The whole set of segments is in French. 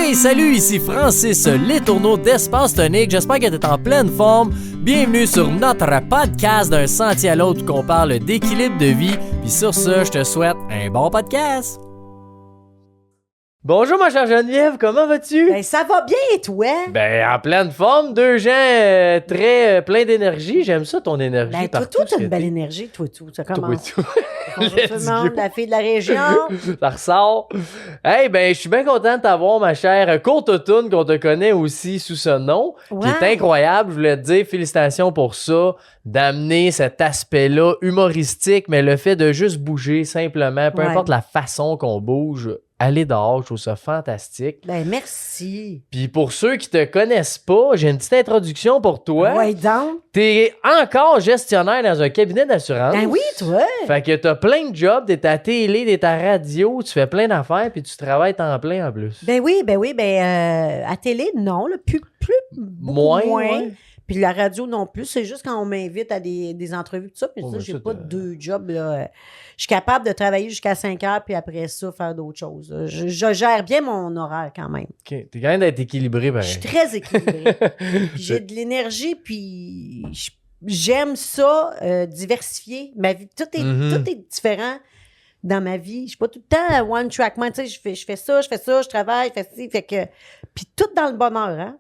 Hey, salut, ici Francis Letourneau d'Espace Tonique. J'espère que tu es en pleine forme. Bienvenue sur notre podcast d'un sentier à l'autre où on parle d'équilibre de vie. Puis sur ce, je te souhaite un bon podcast. Bonjour ma chère Geneviève, comment vas-tu? Ben, ça va bien et toi? Ben, en pleine forme, deux gens très pleins d'énergie. J'aime ça, ton énergie. Ben, toi, partout, t'as une belle énergie, toi, ça commence. Toi. Bonjour tout le monde, la fille de la région. Ça ressort. Hey, ben, je suis bien content de t'avoir, ma chère Courte Toune, qu'on te connaît aussi sous ce nom, qui est incroyable. Je voulais te dire félicitations pour ça, d'amener cet aspect-là humoristique, mais le fait de juste bouger simplement, peu importe la façon qu'on bouge, aller dehors, je trouve ça fantastique. Ben, merci. Puis pour ceux qui te connaissent pas, j'ai une petite introduction pour toi. Ouais, donc. T'es encore gestionnaire dans un cabinet d'assurance. Ben oui, toi. Fait que t'as plein de jobs, t'es à télé, t'es à radio, tu fais plein d'affaires, puis tu travailles temps plein en plus. Ben oui, à télé, non, là, beaucoup moins. Ouais. Puis la radio non plus, c'est juste quand on m'invite à des entrevues, tout ça. Puis Oh, j'ai ça, pas deux jobs, là. Je suis capable de travailler jusqu'à 5 heures, puis après ça, faire d'autres choses. Je gère bien mon horaire quand même. OK. T'es quand même d'être équilibré, pareil. Je suis très équilibrée. Puis j'ai de l'énergie, puis j'aime ça, diversifier. Ma vie, tout est différent dans ma vie. Je suis pas tout le temps one track mind. Tu sais, je fais ça, je travaille, je fais ci, fait que... Puis tout dans le bonheur, hein?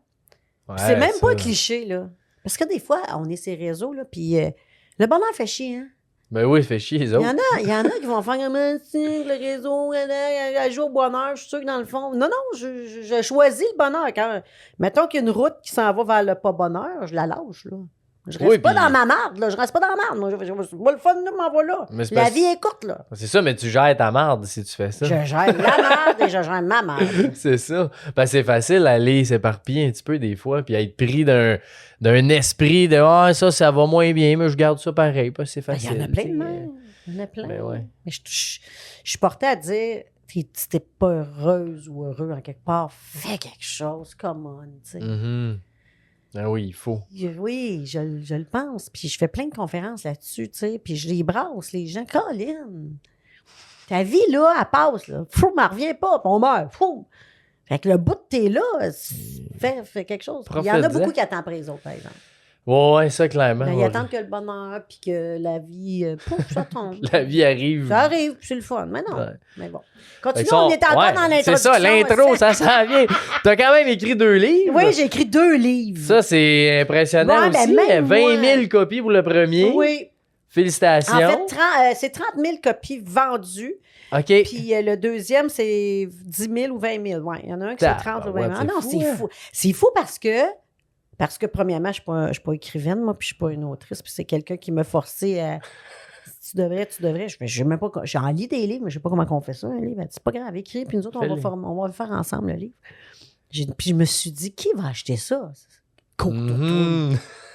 Ouais, c'est même ça. pas un cliché, là. Parce que des fois, on est ces réseaux, là, puis le bonheur fait chier, hein? Ben oui, fait chier les autres. Il y en a qui vont faire comme le réseau, elle joue au bonheur. Je suis sûr que dans le fond. Non, je choisis le bonheur. Quand, mettons qu'il y a une route qui s'en va vers le pas bonheur, je la lâche, là. Je reste pas dans ma marde, là. Je reste pas dans la marde. Moi, le fun, là, m'en va là. La vie est courte, là. C'est ça, mais tu gères ta marde si tu fais ça. Je gère la marde et je gère ma marde. C'est ça. Ben, c'est facile d'aller s'éparpiller un petit peu des fois, puis être pris d'un esprit de « Ah, ça va moins bien, mais je garde ça pareil. » Parce que c'est facile. Il y en a plein de même. Il y en a plein. Ben ouais. Mais je suis portée à dire, si t'es pas heureuse ou heureux en quelque part, fais quelque chose, come on, tu sais. Mm-hmm. Ah oui, il faut. Oui, je le pense. Puis je fais plein de conférences là-dessus, tu sais. Puis je les brasse, les gens. Colin, ta vie, là, elle passe, là. Fou, m'en reviens pas, puis on meurt. Fou. Fait que le bout de t'es là, fais quelque chose. Il y en a beaucoup qui attendent après les autres, par exemple. Ouais, ça, clairement. Ils attendent que le bonheur, puis que la vie, pouf, ça tombe. La vie arrive. Ça arrive, puis c'est le fun. Mais non. Ouais. Mais bon. Continuons, on est encore dans l'introduction. C'est ça, l'intro, ça s'en vient. T'as quand même écrit 2 livres. Oui, j'ai écrit 2 livres. Ça, c'est impressionnant Ouais, aussi. ben, 20 000 copies pour le premier. Oui. Félicitations. En fait, c'est 30 000 copies vendues. OK. Puis le deuxième, c'est 10 000 ou 20 000. Ouais, il y en a un qui c'est 30 ou 20 000. Ah non, c'est fou. C'est fou parce que premièrement, je ne suis pas écrivaine, moi, puis je ne suis pas une autrice, puis c'est quelqu'un qui m'a forcé à... Tu devrais. Je même pas... J'en lis des livres, mais je ne sais pas comment on fait ça, un livre. C'est pas grave, écris, puis nous autres, on va le faire ensemble, le livre. Puis je me suis dit, qui va acheter ça?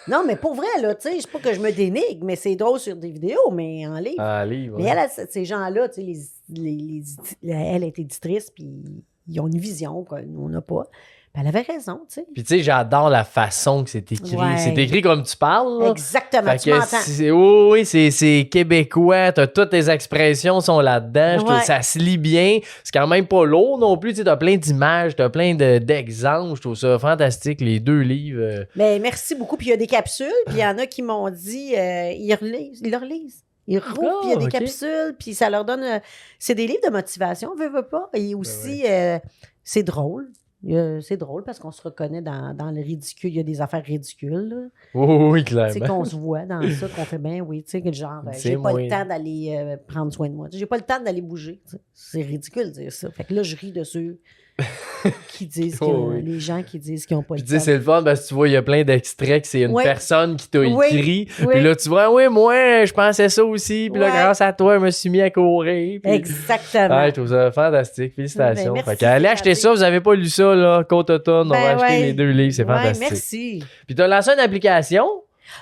Non, mais pour vrai, là, tu sais, c'est pas que je me dénigre, mais c'est drôle sur des vidéos, mais en livre. En livre, ouais. Mais ces gens-là, tu sais, elle est éditrice, puis ils ont une vision qu'on n'a pas. Puis elle avait raison, tu sais. Puis tu sais, j'adore la façon que c'est écrit. Ouais. C'est écrit comme tu parles. Là. Exactement, fait tu Oui, m'entends. oui, c'est québécois. Toutes tes expressions sont là-dedans. Je trouve que ça se lit bien. C'est quand même pas lourd non plus. Tu sais, t'as plein d'images, t'as plein d'exemples. Je trouve ça fantastique, les 2 livres. Ben, merci beaucoup. Puis il y a des capsules, puis il y en a qui m'ont dit, ils le relisent. Ils roupent, puis il y a des capsules, puis ça leur donne... c'est des livres de motivation, veut pas. Et aussi, c'est drôle. C'est drôle parce qu'on se reconnaît dans le ridicule. Il y a des affaires ridicules. Là. Oui, clairement. Tu sais, qu'on se voit dans ça, qu'on fait bien, oui. Tu sais, que genre, j'ai pas le temps d'aller prendre soin de moi. J'ai pas le temps d'aller bouger. T'sais. C'est ridicule de dire ça. Fait que là, je ris de ceux qui disent les gens qui disent qu'ils n'ont pas le temps. Tu sais, c'est le fun parce que tu vois, il y a plein d'extraits que c'est une personne qui t'a écrit. Oui. Puis là, tu vois, oui, moi, je pensais ça aussi. Puis là, grâce à toi, je me suis mis à courir. Puis... Exactement. Ouais, je trouve ça fantastique. Félicitations. Ben, merci, allez acheter ça. Vous n'avez pas lu ça, là. Côte-automne, on va acheter les 2 livres. C'est fantastique. Merci. Puis tu as lancé une application.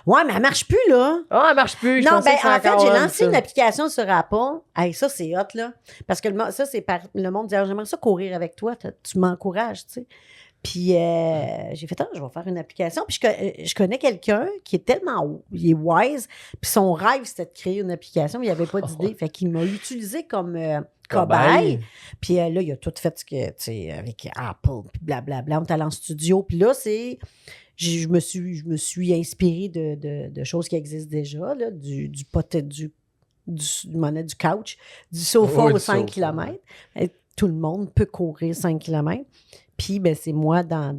Ouais, mais elle marche plus, là. Ah, elle marche plus. Non, ben, en fait, j'ai lancé une application sur Apple. Hey, ça, c'est hot, là. Parce que ça, c'est par le monde dit, j'aimerais ça courir avec toi. Tu m'encourages, tu sais. Puis j'ai fait, je vais faire une application. Puis je connais quelqu'un qui est il est wise. Puis son rêve, c'était de créer une application. Mais il n'y avait pas d'idée. Fait qu'il m'a utilisé comme cobaye. Puis là, il a tout fait ce que, tu sais, avec Apple, puis blablabla. On est allé en studio. Puis là, je me suis inspirée de choses qui existent déjà, là, du couch, du sofa aux 5 km. Tout le monde peut courir 5 km. Puis, ben, c'est moi dans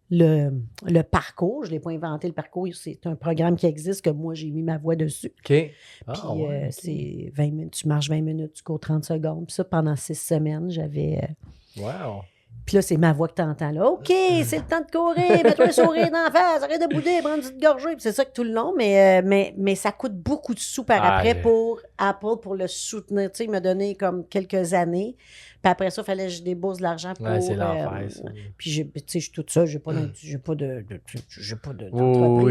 le parcours. Je ne l'ai pas inventé, le parcours. C'est un programme qui existe que moi, j'ai mis ma voix dessus. OK. Puis, c'est 20 minutes. Tu marches 20 minutes, tu cours 30 secondes. Puis ça, pendant 6 semaines, j'avais... Wow! Puis là, c'est ma voix que tu entends là. OK, c'est le temps de courir, mets-toi le sourire d'en face, arrête de bouder, prends une petite gorgée. Puis c'est ça que tout le long, mais ça coûte beaucoup de sous par après pour Apple, pour le soutenir. Tu sais, il m'a donné comme quelques années. Puis après ça, il fallait que je débourse de l'argent pour... Ouais, c'est l'enfer, ça. Puis, tu sais, je suis toute seule, j'ai pas d'entreprise,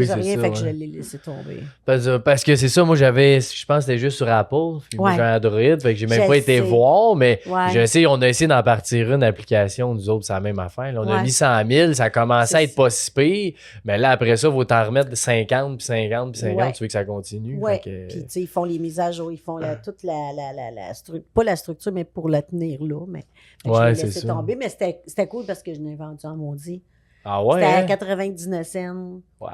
c'est rien, ça, fait que je l'ai laissé tomber. Parce que c'est ça, moi, je pense que c'était juste sur Apple. Puis moi, j'ai un Android, fait que j'ai même pas été voir, mais on a essayé d'en partir une application, nous autres, c'est la même affaire. Là, on a mis 100 000, ça commençait à être pas si pire, mais là, après ça, il faut t'en remettre 50, puis 50, puis 50, tu veux que ça continue. Oui, puis tu sais, ils font les mises à jour, ils font toute la structure, pas la structure, mais pour la tenir là. Mais je l'ai laissé tomber, mais c'était cool parce que je l'ai vendu en maudit. Ah ouais? C'était à 99 cents. Wow.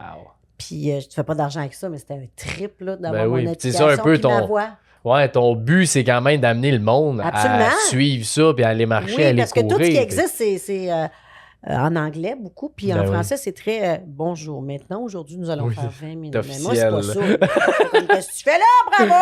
Puis je te fais pas d'argent avec ça, mais c'était un trip là, d'avoir mon application. C'est ça un peu ma voix. Ouais, ton but, c'est quand même d'amener le monde à suivre ça, puis à aller marcher, à aller courir. Oui, parce que tout ce qui existe, c'est en anglais beaucoup, puis en français, c'est très bonjour. Maintenant, aujourd'hui, nous allons faire 20 minutes. Mais moi, c'est pas ça. Qu'est-ce que tu fais là? Bravo!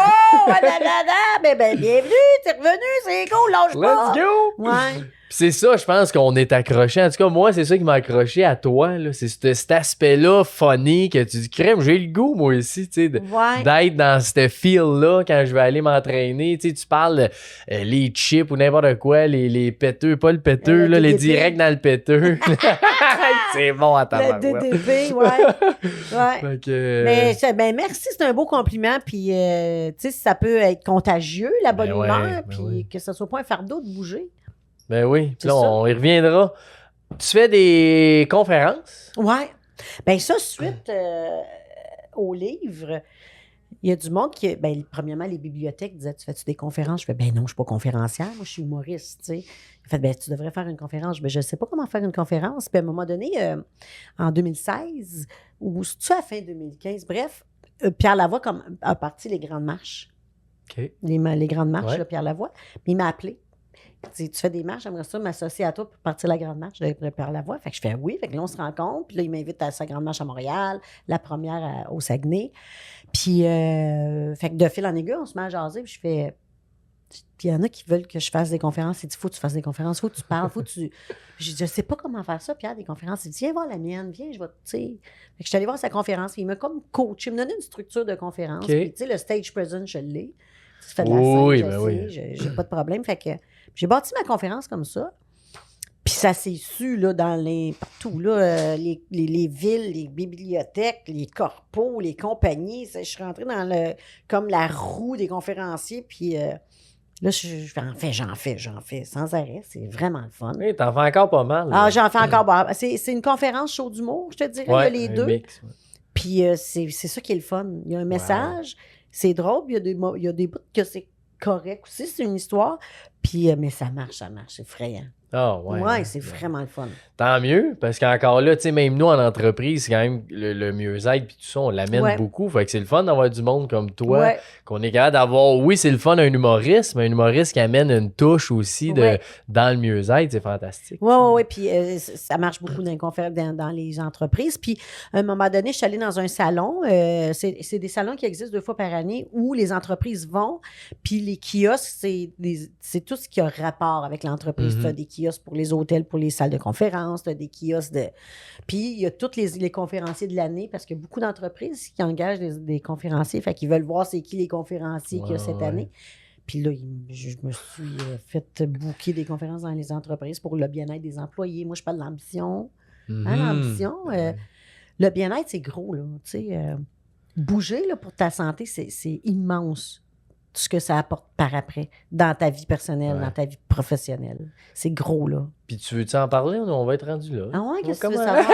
Ben, bienvenue, t'es revenu, c'est cool, lâche pas. Let's go! Ouais. C'est ça, je pense qu'on est accroché. En tout cas, moi, c'est ça qui m'a accroché à toi. Là. C'est cet aspect-là funny que tu dis, crème, j'ai le goût, moi aussi, tu sais, d'être dans ce feel-là quand je vais aller m'entraîner. Tu sais, tu parles les chips ou n'importe quoi, les péteux, pas le péteux, là, les directs dans le péteux. C'est bon à ta Le DDP, ouais. Mais merci, c'est un beau compliment. Puis, tu sais, ça peut être contagieux, la bonne humeur, puis que ce soit pas un fardeau de bouger. Ben oui, puis là, on y reviendra. Tu fais des conférences? Oui. Ben ça, suite au livre, il y a du monde qui... Ben, premièrement, les bibliothèques disaient, tu fais-tu des conférences? Je fais, ben non, je ne suis pas conférencière, moi, je suis humoriste, tu sais. Il fait, ben tu devrais faire une conférence. Ben, je ne sais pas comment faire une conférence. Puis à un moment donné, en 2016, ou c'est-tu à la fin 2015, bref, Pierre Lavoie a parti les grandes marches. OK. Les grandes marches, là, Pierre Lavoie. Mais il m'a appelé. Tu fais des marches, j'aimerais ça m'associer à toi pour partir la grande marche de Pierre Lavoie. Fait que je fais oui. Fait que là, on se rencontre. Puis là, il m'invite à sa grande marche à Montréal, la première au Saguenay. Puis, fait que de fil en aiguille, on se met à jaser. Puis je fais... Puis il y en a qui veulent que je fasse des conférences. Il dit, faut que tu fasses des conférences, faut que tu parles, faut que tu... Je dis, je sais pas comment faire ça, Pierre, des conférences. Il dit, viens voir la mienne, viens, je vais, tu sais... Fait que je suis allée voir sa conférence. Puis il m'a comme coach. Il me donnait une structure de conférence. Okay. Puis, tu sais, le stage present, je l'ai. Tu fais de la scène, j'ai pas de problème. Fait que j'ai bâti ma conférence comme ça. Puis ça s'est su là, partout, là, les villes, les bibliothèques, les corpos, les compagnies. Je suis rentrée dans comme la roue des conférenciers. Puis là, j'en fais sans arrêt. C'est vraiment le fun. Oui, t'en fais encore pas mal. Là. Ah, j'en fais encore. C'est une conférence show d'humour, je te dirais. Il y a les deux. Mix, Puis c'est ça qui est le fun. Il y a un message. C'est drôle. Il y a des bouts que c'est correct aussi. C'est une histoire. Puis, mais ça marche. C'est effrayant. Ah, ouais. Ouais, c'est vraiment le fun. Tant mieux, parce qu'encore là, tu sais, même nous en entreprise, c'est quand même le mieux-être, puis tout ça, on l'amène beaucoup. Fait que c'est le fun d'avoir du monde comme toi, qu'on est capable d'avoir. Oui, c'est le fun un humoriste, mais un humoriste qui amène une touche aussi dans le mieux-être, c'est fantastique. Oui. Puis ça marche beaucoup dans les entreprises. Puis à un moment donné, je suis allée dans un salon. C'est des salons qui existent 2 fois par année où les entreprises vont. Puis les kiosques, c'est tout ce qui a rapport avec l'entreprise. Tu as des kiosques pour les hôtels, pour les salles de conférences, tu as des kiosques de... Puis il y a tous les conférenciers de l'année parce qu'il y a beaucoup d'entreprises qui engagent des conférenciers. Fait qu'ils veulent voir c'est qui les conférenciers qu'il y a cette année. Puis là, je me suis fait booker des conférences dans les entreprises pour le bien-être des employés. Moi, je parle de l'ambition. L'ambition, le bien-être, c'est gros, là. Tu sais, bouger là, pour ta santé, c'est immense. ce que ça apporte par après dans ta vie personnelle, dans ta vie professionnelle. C'est gros, là. Puis tu veux-tu en parler? On va être rendu là. Ah ouais, qu'est-ce que tu veux savoir?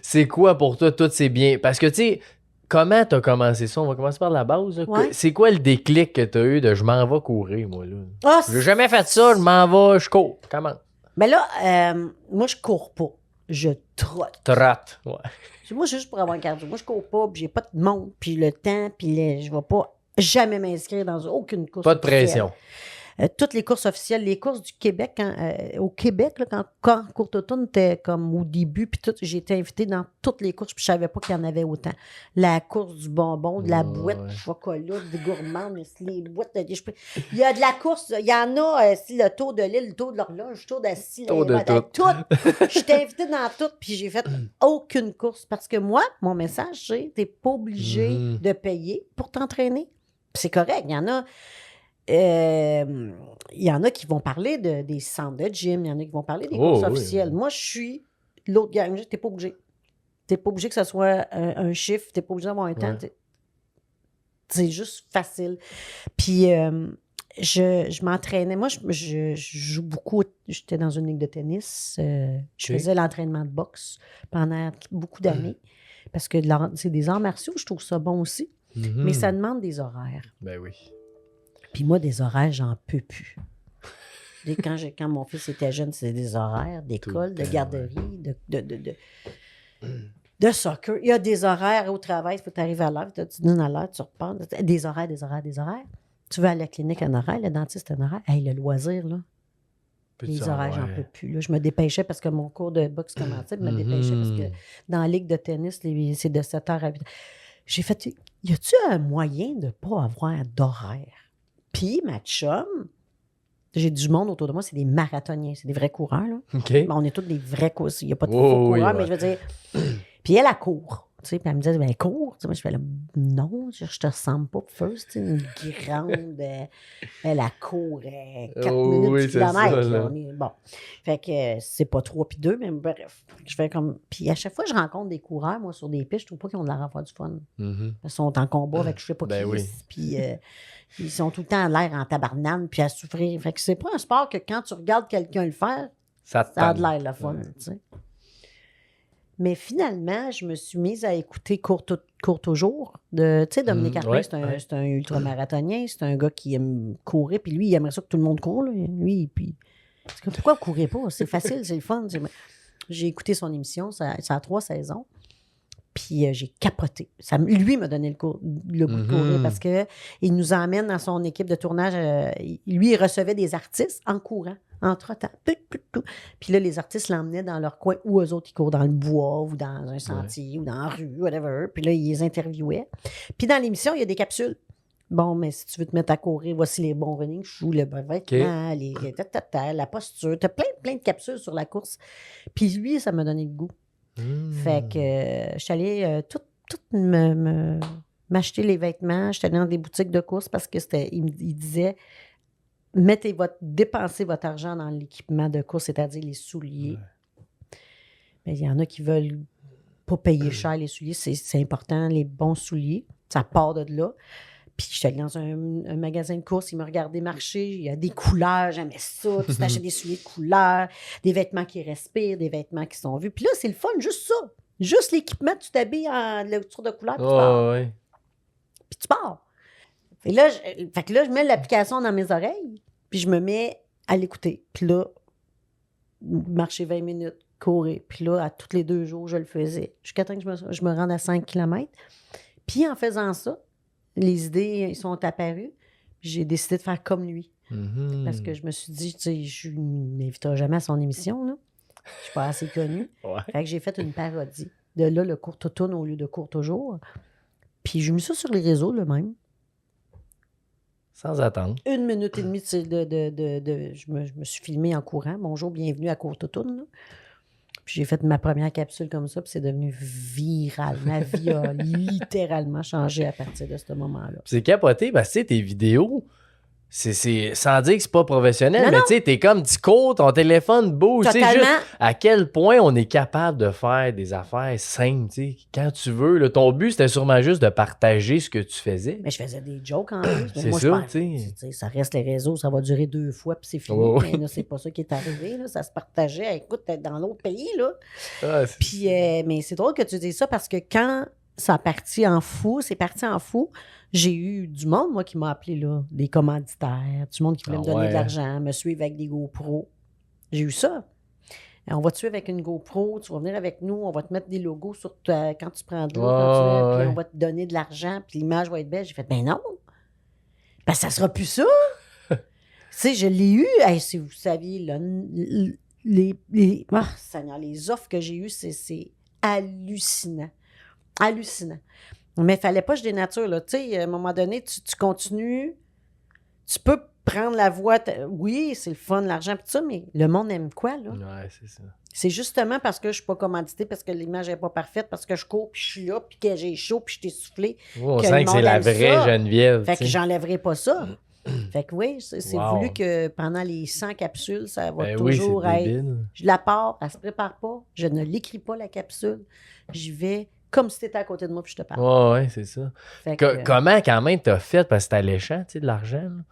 C'est quoi pour toi, tous ces biens? Parce que, tu sais, comment t'as commencé ça? On va commencer par la base. Ouais. C'est quoi le déclic que t'as eu de « je m'en vais courir, moi, là ». Ah, J'ai jamais fait ça, je m'en vais, je cours. Comment? Mais là, moi, je cours pas. Je trotte. Trotte, ouais. Moi, juste pour avoir un cardio. Moi, je cours pas, puis j'ai pas de monde, puis le temps, puis je vais pas jamais m'inscrire dans aucune course. Pas de pression. Toutes les courses officielles, les courses du Québec, au Québec, là, quand Courte Automne était comme au début, puis tout, j'ai été invitée dans toutes les courses, puis je savais pas qu'il y en avait autant. La course du bonbon, de la boîte de chocolat, des gourmands, les boîtes de... Il y a de la course, il y en a, le tour de l'île, le tour de l'horloge, le tour de Tour de tout. J'étais invitée dans toutes, puis j'ai fait aucune course, parce que moi, mon message, c'est t'es pas obligé de payer pour t'entraîner. Puis c'est correct, il y en a... Il y en a qui vont parler des centres de gym, il y en a qui vont parler des courses officielles. Moi, je suis l'autre gang. T'es pas obligé. T'es pas obligé que ce soit un chiffre. T'es pas obligé d'avoir un temps. C'est juste facile. Puis, je m'entraînais. Moi, je joue beaucoup. J'étais dans une ligue de tennis. Je faisais l'entraînement de boxe pendant beaucoup d'années. Parce que c'est des arts martiaux. Je trouve ça bon aussi. Mais ça demande des horaires. Ben oui. Puis moi, des horaires, j'en peux plus. Quand mon fils était jeune, c'était des horaires d'école, de garderie, de soccer. Il y a des horaires au travail, il faut t'arriver à l'heure, tu donnes à l'heure, tu repars. Des horaires. Tu vas à la clinique un horaire, le dentiste un horaire. Hey, le loisir, là. Les horaires, j'en peux plus. Là. Je me dépêchais parce que mon cours de boxe commençait. Je me dépêchais parce que dans la ligue de tennis, c'est de 7h à 8h. J'ai fait, y a-tu un moyen de ne pas avoir d'horaire? Puis, ma chum, j'ai du monde autour de moi, c'est des marathoniens, c'est des vrais coureurs. Là. Okay. Ben, on est tous des vrais coureurs. Il n'y a pas de faux coureurs, mais je veux dire. Puis, elle court. Puis, elle me disait, ben, cours. Moi, je fais, non, je te ressemble pas. First, une grande. Elle court 4 minutes du kilomètre. Bon. Fait que c'est pas 3 puis 2, mais bref. Je fais comme. Puis, à chaque fois que je rencontre des coureurs, moi, sur des pistes, je trouve pas qu'ils ont de l'air à faire du fun. Ils sont en combat avec je sais pas qui. Puis. Ils sont tout le temps à l'air en tabarnane puis à souffrir. Fait que c'est pas un sport que quand tu regardes quelqu'un le faire, ça a de l'air le fun, tu sais. Mais finalement, je me suis mise à écouter Courte au jour. Tu sais, Dominique Arpin, c'est un ultramarathonien. C'est un gars qui aime courir. Puis lui, il aimerait ça que tout le monde court. Là. Lui, puis... Pourquoi vous ne courez pas? C'est facile, c'est le fun. J'ai écouté son émission. Ça a 3 saisons. Puis j'ai capoté. Lui m'a donné le goût de courir parce qu'il nous emmène dans son équipe de tournage. Lui, il recevait des artistes en courant, en trottant. Puis là, les artistes l'emmenaient dans leur coin où eux autres, ils courent dans le bois ou dans un sentier ou dans la rue, whatever. Puis là, ils les interviewaient. Puis dans l'émission, il y a des capsules. Bon, mais si tu veux te mettre à courir, voici les bons running shoes, le vêtement, la posture. Tu as plein de capsules sur la course. Puis lui, ça m'a donné le goût. Fait que je suis allée tout m'acheter les vêtements. J'étais allée dans des boutiques de course parce que il disait dépensez votre argent dans l'équipement de course, c'est-à-dire les souliers. Mais il y en a qui veulent pas payer cher les souliers. C'est important, les bons souliers. Ça part de là. Puis j'étais allée dans un magasin de course, il m'a regardé marcher, il y a des couleurs, j'aimais ça, tu t'achètes des souliers de couleurs, des vêtements qui respirent, des vêtements qui sont vus. Puis là, c'est le fun, juste ça. Juste l'équipement, tu t'habilles en lecture de couleurs, puis tu pars. Puis tu pars. Et là, je mets l'application dans mes oreilles, puis je me mets à l'écouter. Puis là, marcher 20 minutes, courir. Puis là, à tous les 2 jours, je le faisais. Jusqu'à temps que je me rende à 5 km. Puis en faisant ça, les idées, ils sont apparues. J'ai décidé de faire comme lui. Parce que je me suis dit, tu sais, je ne m'inviterai jamais à son émission, là. Je suis pas assez connue. Fait que j'ai fait une parodie. De là, le Courte Automne au lieu de Courte au jour. Puis j'ai mis ça sur les réseaux, le même. Sans attendre. 1 minute et demie, je me suis filmée en courant. Bonjour, bienvenue à Courte Automne, là. Puis j'ai fait ma première capsule comme ça, puis c'est devenu viral. Ma vie a littéralement changé à partir de ce moment-là. C'est capoté, parce que tes vidéos, sans dire que c'est pas professionnel, mais tu sais, t'es comme, tu cours, ton téléphone bouge. Tu sais, juste à quel point on est capable de faire des affaires simples, tu sais, quand tu veux. Là, ton but, c'était sûrement juste de partager ce que tu faisais. Mais je faisais des jokes en plus. C'est moi, ça, tu sais. Ça reste les réseaux, ça va durer 2 fois, puis c'est fini. Oh. Mais là, c'est pas ça qui est arrivé. Là. Ça se partageait. Écoute, t'es dans l'autre pays, là. Puis, mais c'est drôle que tu dises ça parce que quand c'est parti en fou, j'ai eu du monde, moi, qui m'a appelé, là, des commanditaires, du monde qui voulait me donner de l'argent, me suivre avec des GoPro. J'ai eu ça. On va te suivre avec une GoPro, tu vas venir avec nous, on va te mettre des logos sur quand tu prends de l'eau, puis on va te donner de l'argent, puis l'image va être belle. J'ai fait, ben non, ben ça sera plus ça. Tu sais, je l'ai eu. Hey, si vous saviez, là, Seigneur, les offres que j'ai eues, c'est hallucinant. Hallucinant. Mais il ne fallait pas que je dénature, là. Tu sais, à un moment donné, tu continues. Tu peux prendre la voie. Oui, c'est le fun, l'argent, tout ça, mais le monde aime quoi, là? Ouais, c'est ça. C'est justement parce que je ne suis pas commanditée, parce que l'image n'est pas parfaite, parce que je cours, puis je suis là, puis que j'ai chaud, puis je t'ai soufflé. On sent que c'est la vraie Geneviève. Fait que j'enlèverai pas ça. Fait que oui, c'est voulu que pendant les 100 capsules, ça va toujours être... Je la pars, elle se prépare pas, je ne l'écris pas, la capsule. J'y vais comme si tu étais à côté de moi puis je te parle. Oui, c'est ça. Comment quand même t'as fait, parce que c'est alléchant, tu sais, de l'argent, là.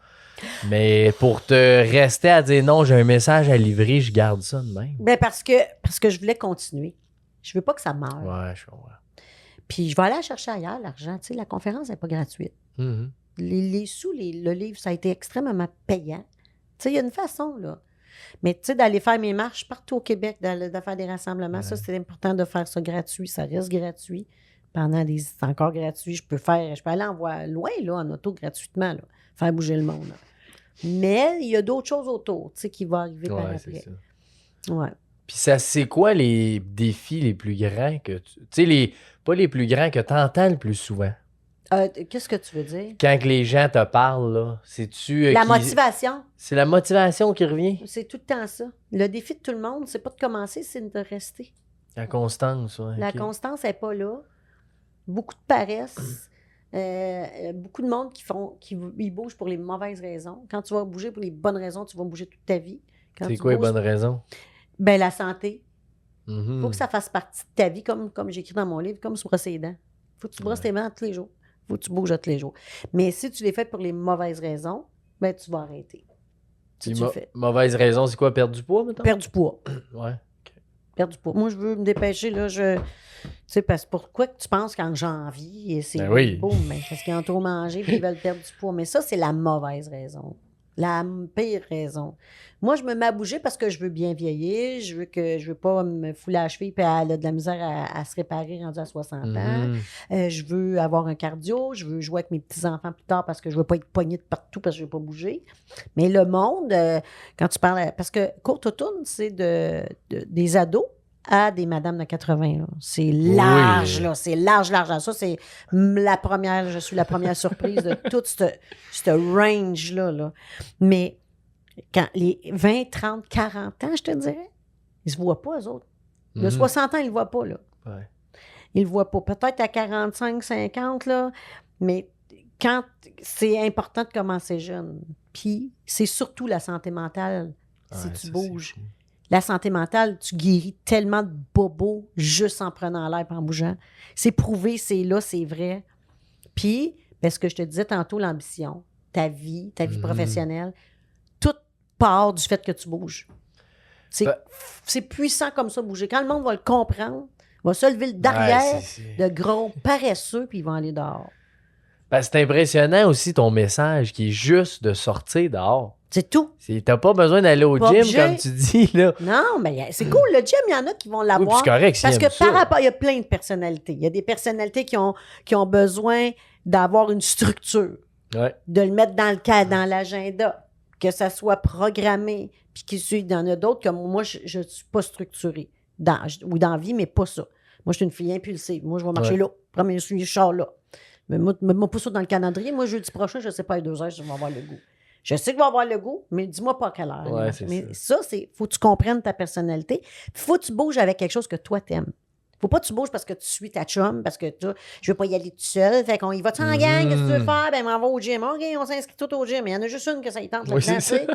Mais pour te rester à dire non, j'ai un message à livrer, je garde ça de même. Ben parce que je voulais continuer. Je veux pas que ça meure. Ouais, je comprends. Puis je vais aller la chercher ailleurs, l'argent. Tu sais, la conférence n'est pas gratuite. Mm-hmm. Les sous, le livre, ça a été extrêmement payant. Tu sais, il y a une façon, là. Mais tu sais, d'aller faire mes marches partout au Québec, de faire des rassemblements, ça, c'est important de faire ça gratuit. Ça reste gratuit. C'est encore gratuit. Je peux aller en voir loin, là, en auto, gratuitement, là, faire bouger le monde. Là. Mais il y a d'autres choses autour, tu sais, qui vont arriver par après. C'est ça. Ouais. Puis c'est quoi les défis les plus grands que tu sais, pas les plus grands que tu entends le plus souvent? Qu'est-ce que tu veux dire? Quand que les gens te parlent, là, c'est-tu... la motivation. C'est la motivation qui revient? C'est tout le temps ça. Le défi de tout le monde, c'est pas de commencer, c'est de rester. La constance, oui. La constance n'est pas là. Beaucoup de paresse. Beaucoup de monde ils bougent pour les mauvaises raisons. Quand tu vas bouger pour les bonnes raisons, tu vas bouger toute ta vie. C'est quoi les bonnes raisons? Ben, la santé. Mm-hmm. Faut que ça fasse partie de ta vie, comme j'écris dans mon livre, comme se brosser les dents. Faut que tu brosses tes dents tous les jours. Faut que tu bouges tous les jours. Mais si tu les fais pour les mauvaises raisons, ben tu vas arrêter. Si tu le fais. Mauvaise raison, c'est quoi? Perdre du poids, maintenant? Perdre du poids. Ouais. Perdre du poids. Moi, je veux me dépêcher, là, tu sais, parce que pourquoi que tu penses qu'en janvier, c'est beau, mais parce qu'ils ont trop mangé et ils veulent perdre du poids. Mais ça, c'est la mauvaise raison. La pire raison. Moi, je me mets à bouger parce que je veux bien vieillir. Je veux pas me fouler à la cheville et elle a de la misère à se réparer rendu à 60 ans. Je veux avoir un cardio. Je veux jouer avec mes petits-enfants plus tard parce que je veux pas être poignée de partout parce que je veux pas bouger. Mais le monde, quand tu parles... Parce que courte automne, c'est des ados à des madames de 80. Là. C'est large, là. C'est large. Ça, c'est je suis la première surprise de tout ce range-là. Là. Mais quand les 20, 30, 40 ans, je te dirais, ils se voient pas, eux autres. De 60 ans, ils le voient pas, là. Ouais. Ils le voient pas. Peut-être à 45, 50, là, mais quand c'est important de commencer jeune. Puis, c'est surtout la santé mentale, si tu bouges. La santé mentale, tu guéris tellement de bobos juste en prenant l'air et en bougeant. C'est prouvé, c'est là, c'est vrai. Puis, ce que je te disais tantôt, l'ambition, ta vie professionnelle, tout part du fait que tu bouges. C'est puissant comme ça, bouger. Quand le monde va le comprendre, va se lever le derrière de gros paresseux, puis ils vont aller dehors. C'est impressionnant aussi ton message qui est juste de sortir dehors. C'est tout. T'as pas besoin d'aller au gym, comme tu dis, là. Non, mais c'est cool. Le gym, il y en a qui vont l'avoir. Oui, c'est correct. Parce que par rapport, il y a plein de personnalités. Il y a des personnalités qui ont besoin d'avoir une structure. Ouais. De le mettre dans l'agenda. Que ça soit programmé. Puis il y en a d'autres comme moi, je ne suis pas structurée. Dans la vie, mais pas ça. Moi, je suis une fille impulsive. Moi, je vais marcher là. Premier char là. Mais moi, pas ça dans le calendrier. Moi, jeudi prochain, je ne sais pas, à 2 heures, je vais avoir le goût. Je sais que je vais avoir le goût, mais dis-moi pas à quelle heure. Ouais, mais ça, faut que tu comprennes ta personnalité. Il faut que tu bouges avec quelque chose que toi, t'aimes. Faut pas que tu bouges parce que tu suis ta chum, parce que je veux pas y aller tout seul. Fait qu'on y va-tu en gang? Qu'est-ce que tu veux faire? Ben, on va au gym. OK, on s'inscrit tout au gym. Il y en a juste une que ça y tente là-dedans, tu sais.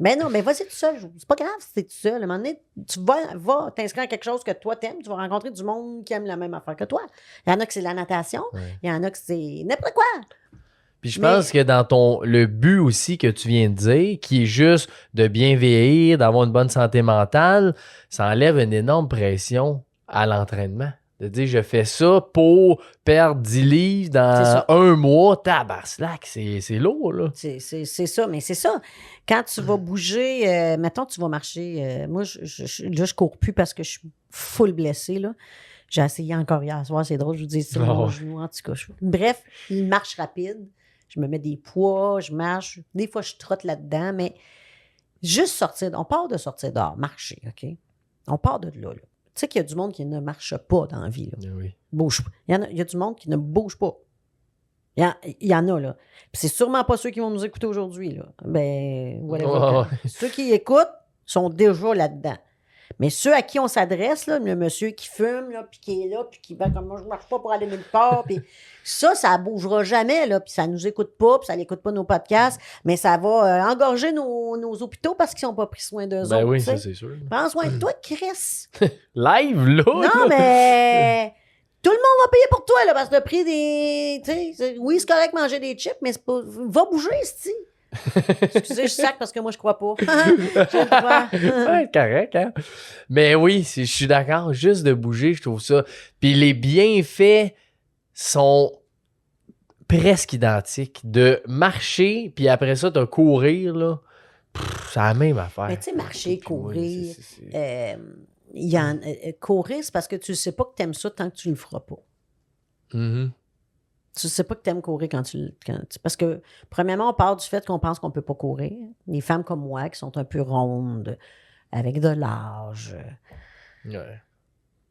Mais non, mais vas-y tout seul. C'est pas grave si t'es tout seul. À un moment donné, tu vas t'inscrire à quelque chose que toi t'aimes. Tu vas rencontrer du monde qui aime la même affaire que toi. Il y en a que c'est la natation. Il y en a que c'est n'importe quoi. Puis je pense que dans le but aussi que tu viens de dire, qui est juste de bien vieillir, d'avoir une bonne santé mentale, ça enlève une énorme pression à l'entraînement. De dire, je fais ça pour perdre 10 livres dans un mois, tabarnak, c'est lourd, là. C'est ça, mais c'est ça. Quand tu vas bouger, mettons, tu vas marcher. Moi, je cours plus parce que je suis full blessée, là. J'ai essayé encore hier soir, c'est drôle, je vous dis, c'est mon genou, en tout cas. Bref, il marche rapide. Je me mets des poids, je marche. Des fois, je trotte là-dedans, mais juste sortir, on part de sortir dehors, marcher, OK? On part de là, là. Tu sais qu'il y a du monde qui ne marche pas dans la vie. Là. Oui. Bouge pas. Il y a du monde qui ne bouge pas. Il y en a, là. Puis c'est sûrement pas ceux qui vont nous écouter aujourd'hui, là. Ben, whatever. Ceux qui écoutent sont déjà là-dedans. Mais ceux à qui on s'adresse, là, le monsieur qui fume, là, puis qui est là, puis qui va comme moi, je marche pas pour aller nulle part, puis ça bougera jamais, là, puis ça nous écoute pas, puis ça n'écoute pas nos podcasts, mais ça va engorger nos hôpitaux parce qu'ils n'ont pas pris soin d'eux autres. Ben oui, ça, c'est sûr. Prends soin de toi, Chris. Live, là! Non, mais tout le monde va payer pour toi, là, parce que le prix des... Oui, c'est correct manger des chips, mais c'est pas... Va bouger, c'ti. Excusez, je sac parce que moi, je crois pas. Ouais, correct, hein? Mais oui, je suis d'accord. Juste de bouger, je trouve ça. Puis les bienfaits sont presque identiques. De marcher, puis après ça, de courir, là, c'est la même affaire. Mais tu sais, marcher, courir, courir, c'est parce que tu ne sais pas que tu aimes ça tant que tu ne le feras pas. Mm-hmm. Tu ne sais pas que tu aimes courir parce que, premièrement, on part du fait qu'on pense qu'on ne peut pas courir. Les femmes comme moi, qui sont un peu rondes, avec de l'âge,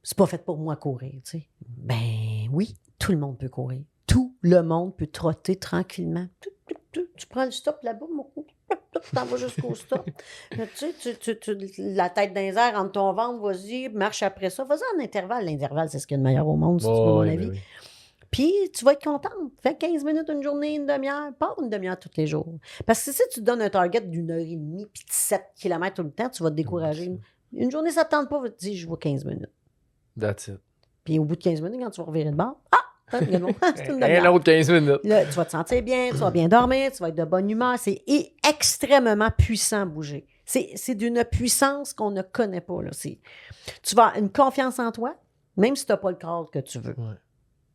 c'est pas fait pour moi courir, tu sais. Ben oui, tout le monde peut courir. Tout le monde peut trotter tranquillement. Tu prends le stop là-bas, mon coup. Tu t'en vas jusqu'au stop. Tu sais, la tête dans les airs entre ton ventre, vas-y, marche après ça. Vas-y en intervalle. L'intervalle, c'est ce qu'il y a de meilleur au monde, si tu veux mon avis. Oui. Puis, tu vas être contente. Fais 15 minutes, une journée, une demi-heure. Pas une demi-heure tous les jours. Parce que si tu te donnes un target d'une heure et demie puis de 7 km tout le temps, tu vas te décourager. Une journée, ça ne te tente pas, tu te dis, je vois 15 minutes. That's it. Puis, au bout de 15 minutes, quand tu vas revirer de bord, c'est une demi-heure. Un autre 15 minutes. Là, tu vas te sentir bien, tu vas bien dormir, tu vas être de bonne humeur. C'est extrêmement puissant bouger. C'est d'une puissance qu'on ne connaît pas. Là. Tu vas avoir une confiance en toi, même si tu n'as pas le corps que tu veux. Ouais.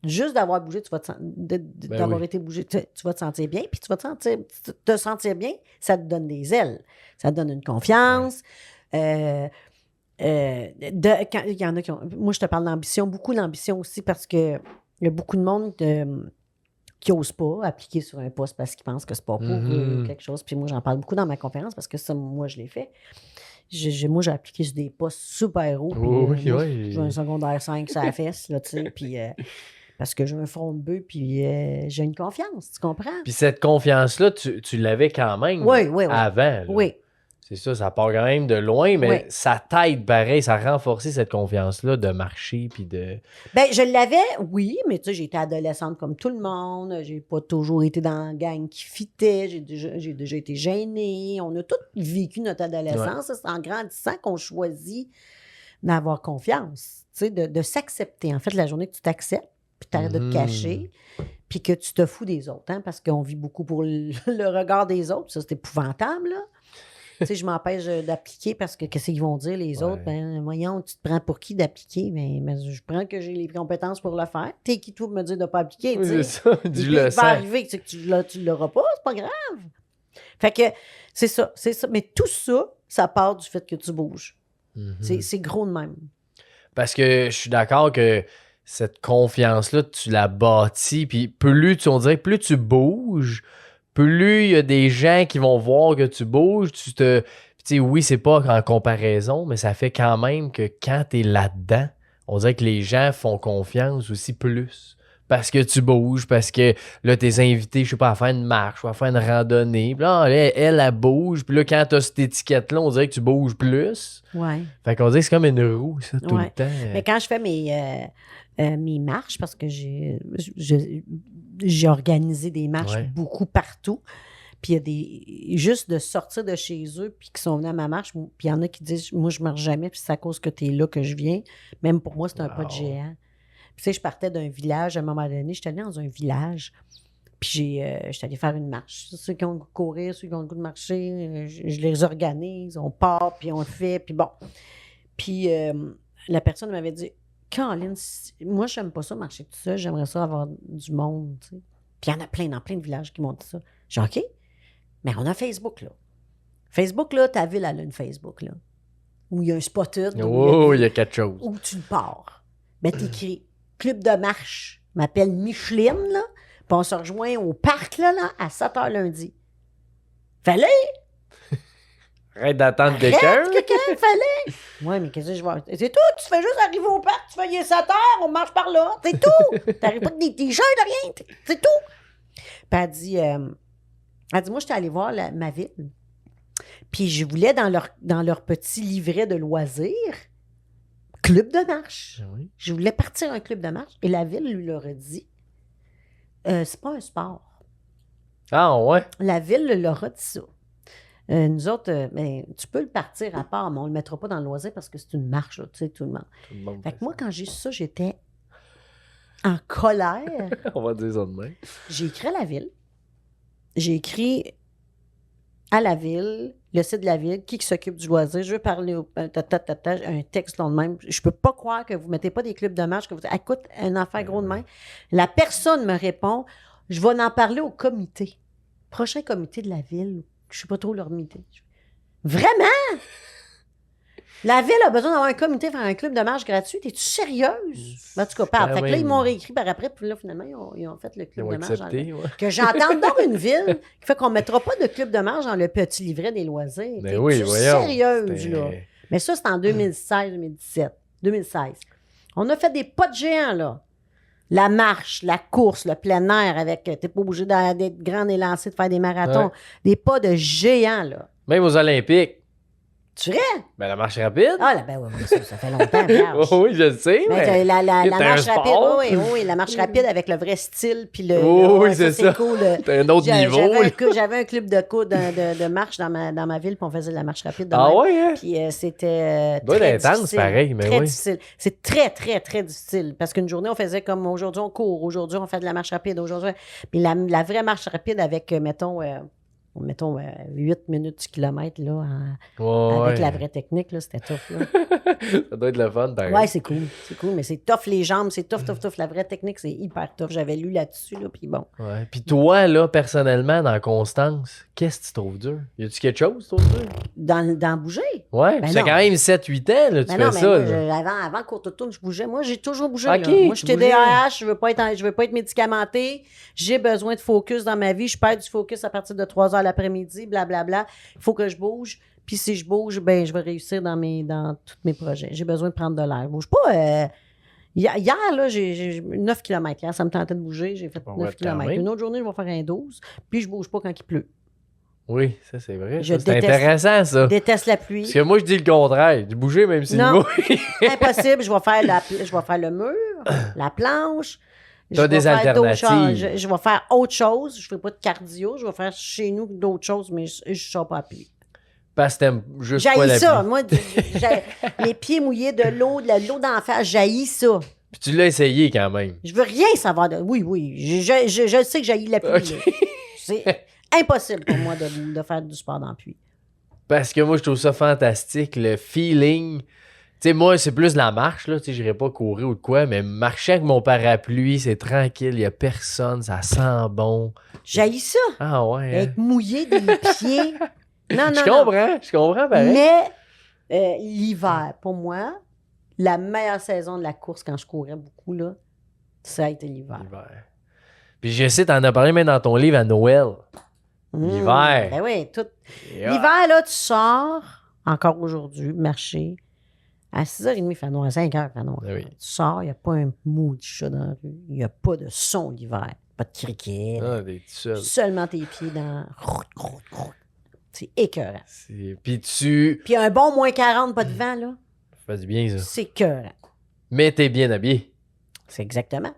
Juste d'avoir bougé, tu vas d'avoir été bougé, tu vas te sentir bien, puis tu vas te sentir bien, ça te donne des ailes. Ça te donne une confiance. Ouais. Il y en a qui ont... Moi, je te parle d'ambition, beaucoup d'ambition aussi, parce que il y a beaucoup de monde qui n'ose pas appliquer sur un poste parce qu'ils pensent que c'est pas pour eux, quelque chose. Puis moi, j'en parle beaucoup dans ma conférence parce que ça, moi, je l'ai fait. Moi, j'ai appliqué sur des postes super hauts. J'ai un secondaire 5 sur la fesse, là, tu sais, puis... parce que j'ai un front de bœuf, puis j'ai une confiance, tu comprends? Puis cette confiance-là, tu l'avais quand même avant. Là. Oui. C'est ça part quand même de loin, mais ça t'aide pareil, ça a renforcé cette confiance-là de marcher, puis de... Ben je l'avais, oui, mais tu sais, j'étais adolescente comme tout le monde, j'ai pas toujours été dans la gang qui fitait, j'ai déjà été gênée, on a tous vécu notre adolescence, c'est en grandissant qu'on choisit d'avoir confiance, tu sais, de s'accepter. En fait, la journée que tu t'acceptes, puis tu arrêtes de te cacher, puis que tu te fous des autres, hein, parce qu'on vit beaucoup pour le regard des autres. Ça, c'est épouvantable, là. Tu sais, je m'empêche d'appliquer parce que qu'est-ce qu'ils vont dire, les autres? Ben, voyons, tu te prends pour qui d'appliquer? Mais je prends que j'ai les compétences pour le faire. T'es qui, toi, pour me dire de ne pas appliquer? Oui, c'est ça, il va arriver que tu ne l'auras pas, c'est pas grave. Fait que c'est ça. Mais tout ça, ça part du fait que tu bouges. Mm-hmm. C'est gros de même. Parce que je suis d'accord que cette confiance-là, tu la bâtis, puis plus tu bouges, plus il y a des gens qui vont voir que tu bouges, tu sais, oui, c'est pas en comparaison, mais ça fait quand même que quand t'es là-dedans, on dirait que les gens font confiance aussi plus. Parce que tu bouges, parce que là, t'es invité, je sais pas, à faire une marche ou à faire une randonnée. Puis là, elle bouge. Puis là, quand t'as cette étiquette-là, on dirait que tu bouges plus. Ouais. Fait qu'on dirait que c'est comme une roue, ça, tout le temps. Mais quand je fais mes marches, parce que j'ai organisé des marches beaucoup partout, puis il y a des... Juste de sortir de chez eux, puis qui sont venus à ma marche, puis il y en a qui disent « Moi, je marche jamais, puis c'est à cause que tu es là que je viens. » Même pour moi, c'est un pas de géant. Puis, tu sais, je partais d'un village, à un moment donné, j'étais allée dans un village, puis j'étais allée faire une marche. Ceux qui ont le goût de courir, ceux qui ont le goût de marcher, je les organise, on part, puis on le fait, puis bon. Puis la personne m'avait dit « Caroline, moi, j'aime pas ça marcher tout seul, j'aimerais ça avoir du monde, tu sais. » Puis il y en a plein, dans plein de villages qui m'ont dit ça. J'ai dit « OK, mais on a Facebook, là. Facebook, là, ta ville, elle a une Facebook, là, où il y a un spotted. Oh, il y a quelque chose. Où tu le pars. Ben, t'écris Club de marche, m'appelle Micheline, là, puis on se rejoint au parc, là, à 7h lundi. Fallait! Arrête d'attendre quelqu'un. Fallait! Oui, mais qu'est-ce que je vois? C'est tout, tu fais juste arriver au parc, tu fais il est 7h, on marche par là, c'est tout! T'arrives pas avec des t-shirts, rien, c'est tout! Puis elle dit, moi, j'étais allée voir ma ville, puis je voulais dans leur petit livret de loisirs, club de marche. Oui. Je voulais partir un club de marche, et la ville lui leur a dit, c'est pas un sport. Ah, ouais? La ville leur a dit ça. Nous autres, tu peux le partir à part, mais on ne le mettra pas dans le loisir parce que c'est une marche, là, tu sais, tout le monde. Fait que moi, quand j'ai su ça, j'étais en colère. On va dire ça demain. J'ai écrit à la ville. J'ai écrit à la ville, le site de la ville, qui s'occupe du loisir. Je veux parler un texte long de même. Je peux pas croire que vous mettez pas des clubs de marche, que vous écoute, un affaire gros de main. La personne me répond, je vais en parler au comité. Prochain comité de la ville. Je sais pas trop leur comité. Vraiment? La ville a besoin d'avoir un comité, faire un club de marche gratuit. Es-tu sérieuse? En tout cas, pas. Fait que là, ils m'ont réécrit par après, puis là, finalement, ils ont fait le club de marche. Accepté, que j'entende dans une ville qui fait qu'on ne mettra pas de club de marche dans le petit livret des loisirs. Mais oui, voyons. Sérieuse, là. Mais ça, c'est en 2016-2017. 2016. On a fait des pas de géants, là. La marche, la course, le plein air avec... T'es pas obligé d'être grand élancé, de faire des marathons. Ouais. Des pas de géants, là. Même aux Olympiques. Tu verrais? Ben, la marche rapide. Ah, oui, ça fait longtemps. Oui, je le sais. Mais la marche rapide, oui, la marche rapide avec le vrai style. Puis oui, c'est ça. C'est cool. T'as un autre niveau. J'avais un club de marche dans ma ville, puis on faisait de la marche rapide. Oui, hein? Puis c'était très difficile. Pareil, mais très oui. difficile. C'est très, très, très difficile. Parce qu'une journée, on faisait comme aujourd'hui, on court. Aujourd'hui, on fait de la marche rapide. Aujourd'hui. Puis la vraie marche rapide avec, mettons 8 minutes du kilomètre, là, avec la vraie technique, là, c'était tough, là. Ça doit être le fun, pareil. Ouais, c'est cool, mais c'est tough les jambes, c'est tough. La vraie technique, c'est hyper tough. J'avais lu là-dessus, là, puis bon. Ouais. Puis toi, là, personnellement, dans Constance, qu'est-ce que tu trouves dur? Y a-tu quelque chose, tu trouves dur? Dans bouger? Ouais, c'est quand même 7-8 ans, là, tu fais ça. Avant Courte-Tourne, je bougeais. Moi, j'ai toujours bougé, okay, là. Moi, je suis TDAH, je veux pas être médicamentée. J'ai besoin de focus dans ma vie. Je perds du focus à partir de 3h l'après-midi, blablabla. Il faut que je bouge. Puis si je bouge, ben je vais réussir dans tous mes projets. J'ai besoin de prendre de l'air. Je bouge pas. Hier, là, j'ai 9 km. Hier, ça me tentait de bouger. J'ai fait 9 km. Une autre journée, je vais faire un 12. Puis je bouge pas quand il pleut. Oui, ça c'est vrai. C'est intéressant, ça. Je déteste la pluie. Parce que moi, je dis le contraire. De bouger même s'il mouille. Impossible. Je vais faire le mur, la planche. T'as des alternatives. Je vais faire autre chose. Je ne ferai pas de cardio. Je vais faire chez nous d'autres choses, mais je ne sors pas à pied. Parce que t'aimes juste pas la pluie. J'haïs ça. Moi, les pieds mouillés de l'eau d'en face, j'haïs ça. Puis tu l'as essayé quand même. Je veux rien savoir de... Oui. Je sais que j'haïs la pluie. Okay. C'est impossible pour moi de faire du sport dans la pluie. Parce que moi, je trouve ça fantastique. Le feeling... Tu sais, moi, c'est plus la marche, là. Tu sais, j'irais pas courir ou de quoi, mais marcher avec mon parapluie, c'est tranquille, il y a personne, ça sent bon. J'haïs ça. Ah ouais. Être mouillé des pieds. Non. Je comprends, pareil. Mais l'hiver, pour moi, la meilleure saison de la course quand je courais beaucoup, là, ça a été l'hiver. Puis je sais, t'en as parlé même dans ton livre à Noël. L'hiver. Ben oui, tout. Yeah. L'hiver, là, tu sors, encore aujourd'hui, marcher. À 6h30, il fait noir. À 5h, il fait noir. Oui. Tu sors, il n'y a pas un maudit chat dans la rue. Il n'y a pas de son l'hiver. Pas de criquet. T'es tout seul. Seulement tes pieds dans... C'est écœurant. Puis un bon moins 40, pas de vent, là. Ça fait du bien, ça. C'est écœurant. Mais t'es bien habillé. C'est exactement.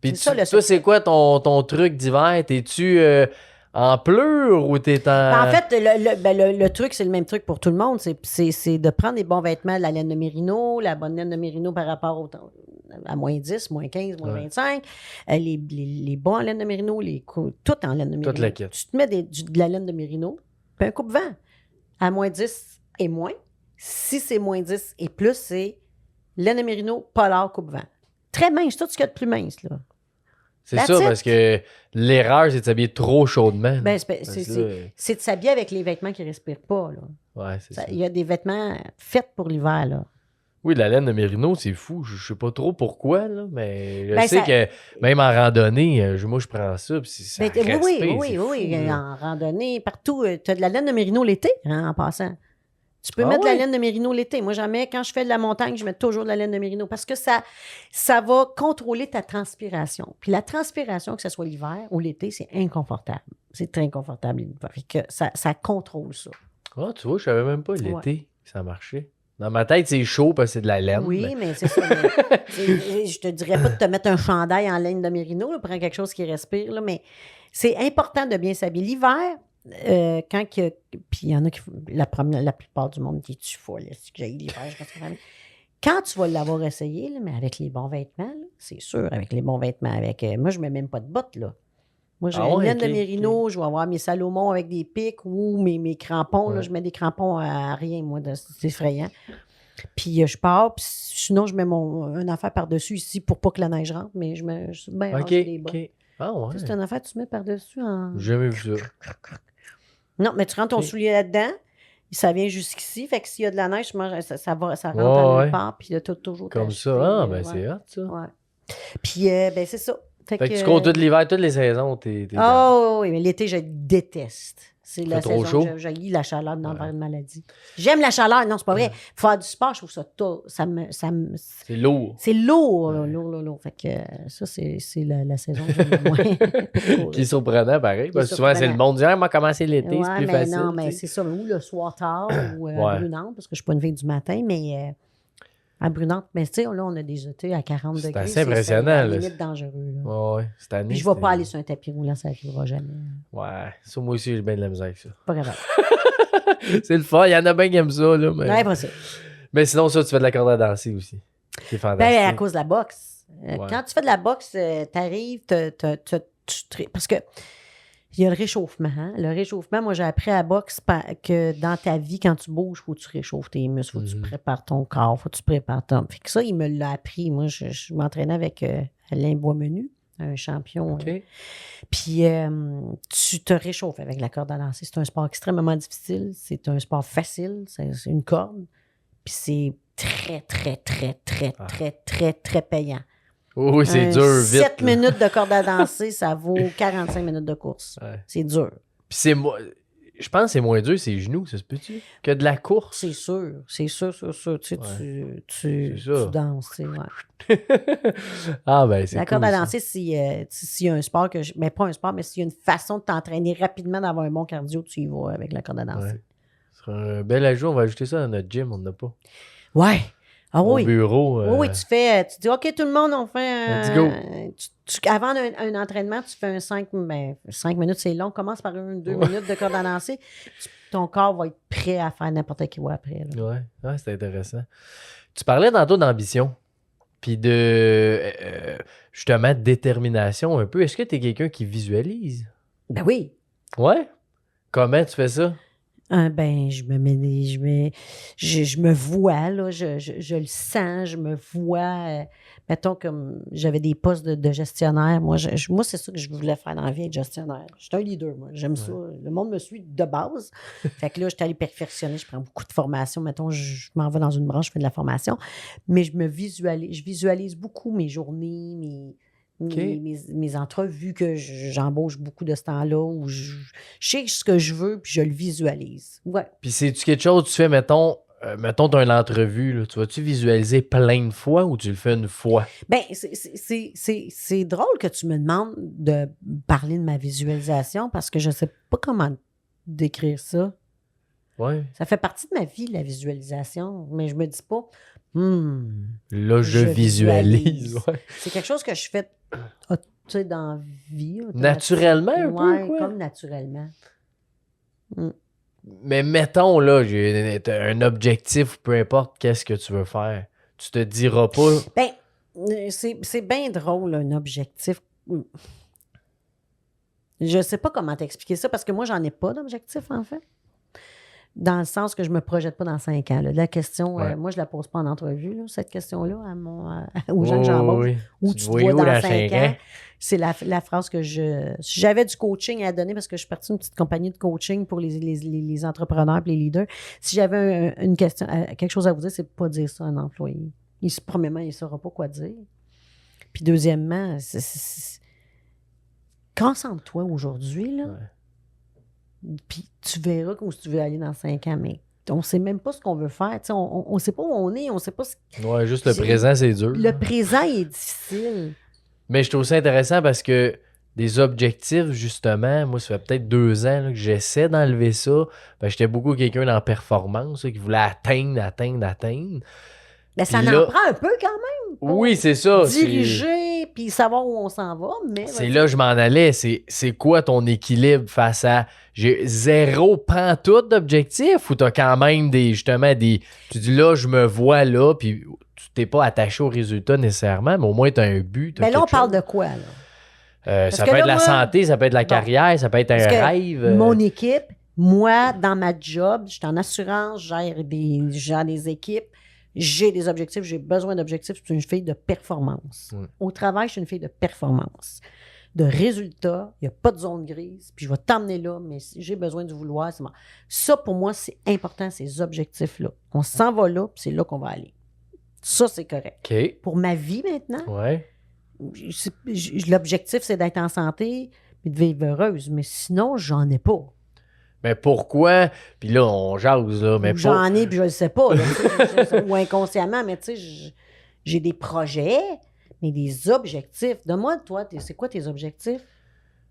Puis toi, c'est quoi ton truc d'hiver? T'es-tu en pleurs ou t'es en... En fait, le truc, c'est le même truc pour tout le monde. C'est de prendre des bons vêtements de la laine de mérino, la bonne laine de mérino par rapport à moins 10, moins 15, moins 25. Les bons en laine de mérino, tout en laine de mérino. Toute la quête. Tu te mets de la laine de mérino, puis un coupe-vent. À moins 10 et moins. Si c'est moins 10 et plus, c'est laine de mérino, polar, coupe-vent. Très mince, tout ce qu'il y a de plus mince, là. C'est ça, parce que l'erreur, c'est de s'habiller trop chaudement. Ben, c'est de s'habiller avec les vêtements qui ne respirent pas, là. Ouais, c'est ça. Il y a des vêtements faits pour l'hiver, là. Oui, la laine de mérino, c'est fou. Je sais pas trop pourquoi, là, mais je sais que même en randonnée, moi, je prends ça, puis ça respire, oui, fou, en randonnée, partout. Tu as de la laine de mérino l'été, en passant. Tu peux mettre de la laine de mérino l'été. Moi, quand je fais de la montagne, je mets toujours de la laine de mérino parce que ça va contrôler ta transpiration. Puis la transpiration, que ce soit l'hiver ou l'été, c'est inconfortable. C'est très inconfortable. Fait que ça contrôle ça. Ah, tu vois, je savais même pas l'été que ça marchait. Dans ma tête, c'est chaud parce que c'est de la laine. Oui, mais c'est ça. Je te dirais pas de te mettre un chandail en laine de mérino, là, prends quelque chose qui respire, là, mais c'est important de bien s'habiller. L'hiver, puis il y en a qui la plupart du monde qui est folle, c'est que j'ai l'hiver, je pense que quand tu vas l'avoir essayé, là, mais avec les bons vêtements, là, c'est sûr, avec les bons vêtements, moi je mets même pas de bottes, là. Moi, j'ai une laine de mérino, je vais avoir mes Salomon avec des pics ou mes crampons, là, je mets des crampons à rien, moi, c'est effrayant. Puis je pars, puis sinon je mets une affaire par-dessus ici pour pas que la neige rentre, mais je mets des bottes. Ah ouais. C'est une affaire que tu mets par-dessus en... J'ai jamais vu ça. Non, mais tu rentres ton soulier là-dedans, ça vient jusqu'ici, fait que s'il y a de la neige, ça rentre à nulle part, puis là, tu as toujours... Comme ça, c'est hot, ça. Ouais. Puis, c'est ça. Fait que tu cours tout l'hiver, toutes les saisons, t'es oui, mais l'été, je déteste. C'est la trop saison chaud. J'ai la chaleur dans le maladie. J'aime la chaleur, non, c'est pas vrai. Faire du sport, je trouve ça c'est lourd. C'est lourd, lourd. Fait que ça, c'est la saison que j'aime le moins. Qui est surprenant, pareil. Parce que souvent, c'est le monde dit, moi, commencer l'été, c'est plus facile. Non, mais c'est ça. Ou le soir tard, ou à Brunante, parce que je suis pas une veille du matin, mais... À Brunante, mais tu sais, là, on a des étés à 40 degrés. C'est assez impressionnant. C'est limite dangereux. Oui, cette année. Puis je ne vais pas aller sur un tapis roulant, ça n'arrivera jamais. Ouais, ça, moi aussi, j'ai bien de la misère avec ça. Pas grave. C'est le fun, il y en a bien qui aiment ça, là. Mais... Ouais, pas ça. Mais sinon, ça, tu fais de la corde à danser aussi. C'est fantastique. Ben, à cause de la boxe. Quand tu fais de la boxe, t'arrives, parce que il y a le réchauffement. Hein? Le réchauffement, moi, j'ai appris à la boxe que dans ta vie, quand tu bouges, il faut que tu réchauffes tes muscles, il faut que tu prépares ton corps, il faut que tu prépares ton... Fait que ça, il me l'a appris. Moi, je m'entraînais avec Alain Boismenu, un champion. OK. Puis, tu te réchauffes avec la corde à danser. C'est un sport extrêmement difficile. C'est un sport facile. C'est une corde. Puis, c'est très, très, très, très, très, très, très payant. Oui, c'est dur, vite. 7 minutes de corde à danser, ça vaut 45 minutes de course. Ouais. C'est dur. Puis je pense que c'est moins dur, ses genoux, ça se peut-tu? Que de la course. C'est sûr. Tu sais, tu danses, tu sais, ouais. Ah, ben, c'est la corde à danser, s'il y a un sport mais pas un sport, mais s'il y a une façon de t'entraîner rapidement, d'avoir un bon cardio, tu y vas avec la corde à danser. Ouais. Ce sera un bel ajout, on va ajouter ça dans notre gym, on n'en a pas. Ouais. Ah oui. Au bureau. Oui, tu dis, OK, tout le monde, on fait let's go. Avant un entraînement, tu fais un 5 minutes, c'est long. Commence par 2 minutes de corde à danser. Ton corps va être prêt à faire n'importe quoi après. Oui, c'est intéressant. Tu parlais tantôt d'ambition, puis justement, de détermination un peu. Est-ce que tu es quelqu'un qui visualise? Ben oui. Ouais? Comment tu fais ça? Ben, je me vois, là, je le sens, je me vois, mettons, comme j'avais des postes de gestionnaire. Moi, c'est ça que je voulais faire dans la vie, être gestionnaire. Je suis un leader, moi. J'aime ça. Le monde me suit de base. Fait que là, j'étais allée perfectionner. Je prends beaucoup de formation. Mettons, je m'en vais dans une branche, je fais de la formation. Mais je visualise beaucoup mes journées, mes entrevues que j'embauche beaucoup de ce temps-là, où je sais ce que je veux, puis je le visualise. Ouais. Puis c'est-tu quelque chose que tu fais, mettons, mettons, tu as une entrevue, là, tu vas-tu visualiser plein de fois ou tu le fais une fois? Ben, c'est drôle que tu me demandes de parler de ma visualisation parce que je ne sais pas comment décrire ça. Ouais. Ça fait partie de ma vie, la visualisation, mais je me dis pas, là, je visualise. Ouais. C'est quelque chose que je fais dans la vie. Naturellement, un peu, quoi? Comme naturellement. Mais mettons, là, j'ai un objectif, peu importe qu'est-ce que tu veux faire. Tu te diras pas... Ben, c'est bien drôle, un objectif. Je sais pas comment t'expliquer ça, parce que moi, j'en ai pas d'objectif, en fait. Dans le sens que je me projette pas dans 5 ans. Là. La question, moi, je la pose pas en entrevue, là, cette question-là, aux gens que j'embauche. Où tu te vois dans 5 ans? C'est la phrase que si j'avais du coaching à donner, parce que je suis partie d'une petite compagnie de coaching pour les entrepreneurs et les leaders, si j'avais une question, quelque chose à vous dire, c'est pas dire ça à un employé. Premièrement, il ne saura pas quoi dire. Puis deuxièmement, concentre-toi aujourd'hui, là. Ouais. Puis tu verras où tu veux aller dans 5 ans, mais on ne sait même pas ce qu'on veut faire. On ne sait pas où on est, on ne sait pas ce... Ouais, juste le présent, c'est dur. Le présent est difficile. Mais je trouve ça intéressant parce que des objectifs, justement, moi, ça fait peut-être 2 ans là, que j'essaie d'enlever ça. Ben, j'étais beaucoup quelqu'un dans la performance là, qui voulait atteindre. Ben, ça en prend un peu quand même. Oui, c'est ça. Diriger, puis savoir où on s'en va. Mais c'est là que je m'en allais. C'est quoi ton équilibre face à... J'ai zéro pantoute d'objectifs ou t'as quand même justement des... Tu dis là, je me vois là, puis tu t'es pas attaché au résultat nécessairement, mais au moins t'as un but. Mais là, on parle de quoi, là? Ça peut être la santé, ça peut être la carrière, ça peut être un rêve. Mon équipe, moi, dans ma job, je suis en assurance, je gère des équipes. J'ai des objectifs, j'ai besoin d'objectifs. Je suis une fille de performance. Au travail, je suis une fille de performance. De résultats, il n'y a pas de zone grise, puis je vais t'emmener là, mais si j'ai besoin du vouloir, c'est bon. Ça, pour moi, c'est important, ces objectifs-là. On s'en va là, puis c'est là qu'on va aller. Ça, c'est correct. Okay. Pour ma vie maintenant, l'objectif, c'est d'être en santé et de vivre heureuse, mais sinon, j'en ai pas. Mais pourquoi? Puis là, on jase, là. Mais j'en ai, puis je le sais pas. Là, ou inconsciemment, mais tu sais, j'ai des projets, mais des objectifs. Donne-moi, toi, c'est quoi tes objectifs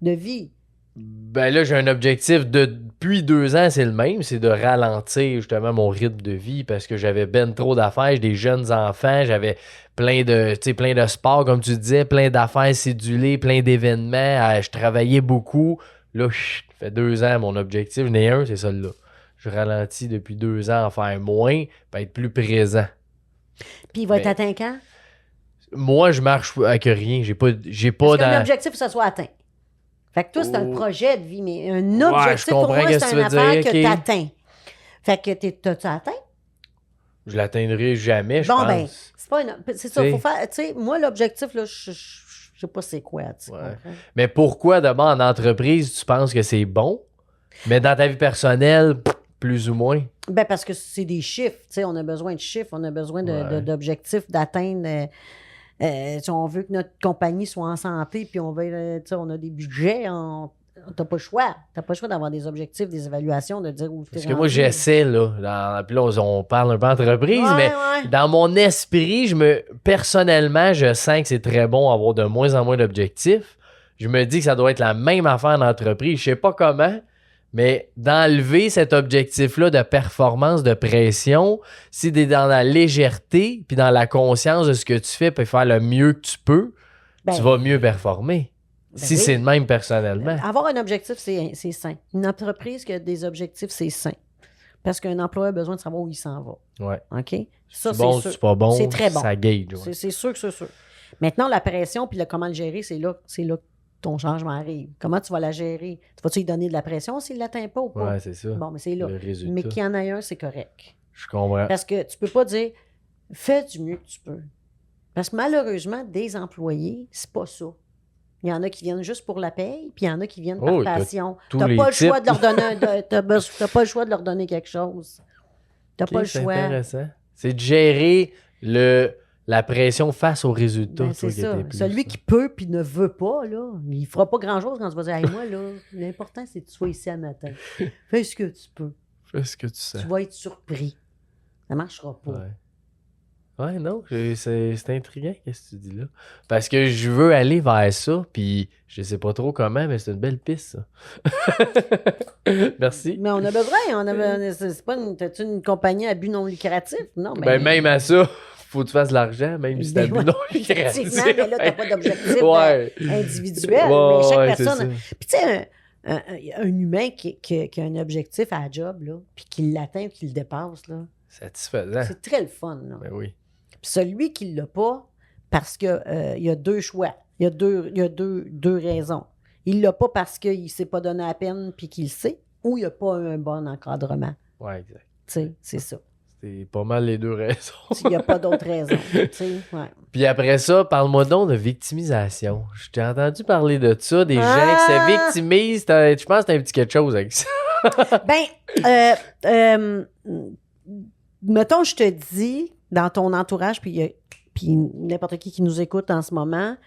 de vie? Ben là, j'ai un objectif depuis 2 ans, c'est le même, c'est de ralentir justement mon rythme de vie parce que j'avais ben trop d'affaires, j'ai des jeunes enfants, j'avais plein de sports, comme tu disais, plein d'affaires cédulées, plein d'événements, je travaillais beaucoup. Là, ça fait 2 ans, mon objectif, j'en ai un, c'est celui-là. Je ralentis depuis 2 ans à faire moins, pour être plus présent. Puis il va être atteint quand? Moi, je marche avec rien. J'ai pas Parce qu'un objectif, que ça soit atteint. Fait que toi, c'est un projet de vie, mais un objectif, pour moi, c'est une affaire que tu atteins. Fait que t'as-tu atteint? Je l'atteindrai jamais, je pense. Ben, c'est pas c'est ça, faut faire... Tu sais, moi, l'objectif, là, je sais pas c'est quoi, tu comprends? Mais pourquoi, d'abord, en entreprise, tu penses que c'est bon, mais dans ta vie personnelle, plus ou moins? Ben, parce que c'est des chiffres, tu sais, on a besoin de chiffres, on a besoin d'objectifs, d'atteindre... on veut que notre compagnie soit en santé, puis on a des budgets, t'as pas le choix. T'as pas le choix d'avoir des objectifs, des évaluations, de dire où tu es. Parce que moi, j'essaie, là. Puis là, on parle un peu d'entreprise, mais dans mon esprit, personnellement, je sens que c'est très bon d'avoir de moins en moins d'objectifs. Je me dis que ça doit être la même affaire d'entreprise. Je sais pas comment, mais d'enlever cet objectif-là de performance, de pression, si t'es dans la légèreté, puis dans la conscience de ce que tu fais, puis faire le mieux que tu peux, tu vas mieux performer. Si c'est le même personnellement. Avoir un objectif, c'est sain. Une entreprise qui a des objectifs, c'est sain. Parce qu'un employé a besoin de savoir où il s'en va. Ouais. OK? Ça, c'est bon, c'est pas bon. C'est très bon. Ça gage. Ouais. C'est sûr que c'est sûr. Maintenant, la pression puis comment le gérer, c'est là que ton changement arrive. Comment tu vas la gérer? Tu vas-tu lui donner de la pression s'il ne l'atteint pas ou pas? Ouais, c'est ça. Bon, mais c'est là. Mais qu'il y en ait un, c'est correct. Je comprends. Parce que tu peux pas dire fais du mieux que tu peux. Parce que malheureusement, des employés, c'est pas ça. Il y en a qui viennent juste pour la paye, puis il y en a qui viennent par passion. Tu n'as pas le choix de leur donner t'as pas le choix de leur donner quelque chose. Tu n'as pas le choix. C'est intéressant. C'est de gérer la pression face aux résultats. Ben, c'est ça. Celui qui peut puis ne veut pas, là, il fera pas grand-chose quand tu vas dire hey, moi, là, l'important, c'est que tu sois ici à matin. Fais ce que tu peux. Fais ce que tu sais. Tu vas être surpris. Ça marchera pas. Ouais, non, c'est intriguant, qu'est-ce que tu dis là. Parce que je veux aller vers ça, puis je sais pas trop comment, mais c'est une belle piste, ça. Merci. Mais on a besoin, c'est pas t'as-tu une compagnie à but non lucratif? Non, mais... Ben, même à ça, faut que tu fasses de l'argent, même si t'as but non lucratif. Effectivement, mais là, t'as pas d'objectif individuel, Ouais, mais chaque ouais, personne... Puis tu sais, un humain qui a un objectif à la job, là, puis qui l'atteint ou qui le dépasse, là, satisfaisant. c'est très le fun, là. Ben oui. Puis celui qui l'a pas, parce que il y a deux choix. Il y a deux raisons. Il l'a pas parce qu'il ne s'est pas donné la peine puis qu'il le sait, ou il n'a pas un bon encadrement. Ouais, exact. Tu sais, c'est ça. C'est pas mal les deux raisons. Il n'y a pas d'autre raison. Tu sais, ouais. Puis après ça, parle-moi donc de victimisation. Je t'ai entendu parler de ça, des gens qui se victimisent. Je pense que t'as un petit quelque chose avec ça. Mettons, je te dis, dans ton entourage, puis n'importe qui nous écoute en ce moment,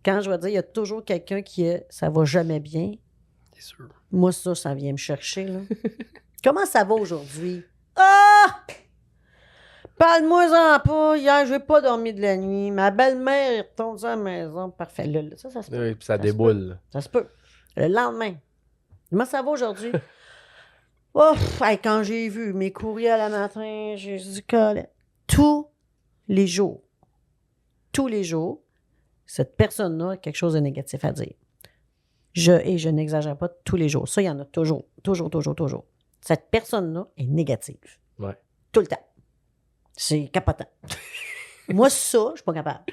quand je vais dire, il y a toujours quelqu'un ça va jamais bien. C'est sûr. Moi, ça vient me chercher, là. Comment ça va aujourd'hui? Ah! Parle-moi-en pas. Hier, je n'ai pas dormi de la nuit. Ma belle-mère est retournée à la maison. Parfait. Là, ça se peut. Oui, puis ça déboule. Ça se peut. Le lendemain. Comment ça va aujourd'hui? Oh, quand j'ai vu mes courriels le matin, j'ai dit, Colette, tous les jours, cette personne-là a quelque chose de négatif à dire. Et je n'exagère pas, tous les jours. Ça, il y en a toujours. Cette personne-là est négative. Ouais. Tout le temps. C'est capotant. Moi, ça, je suis pas capable.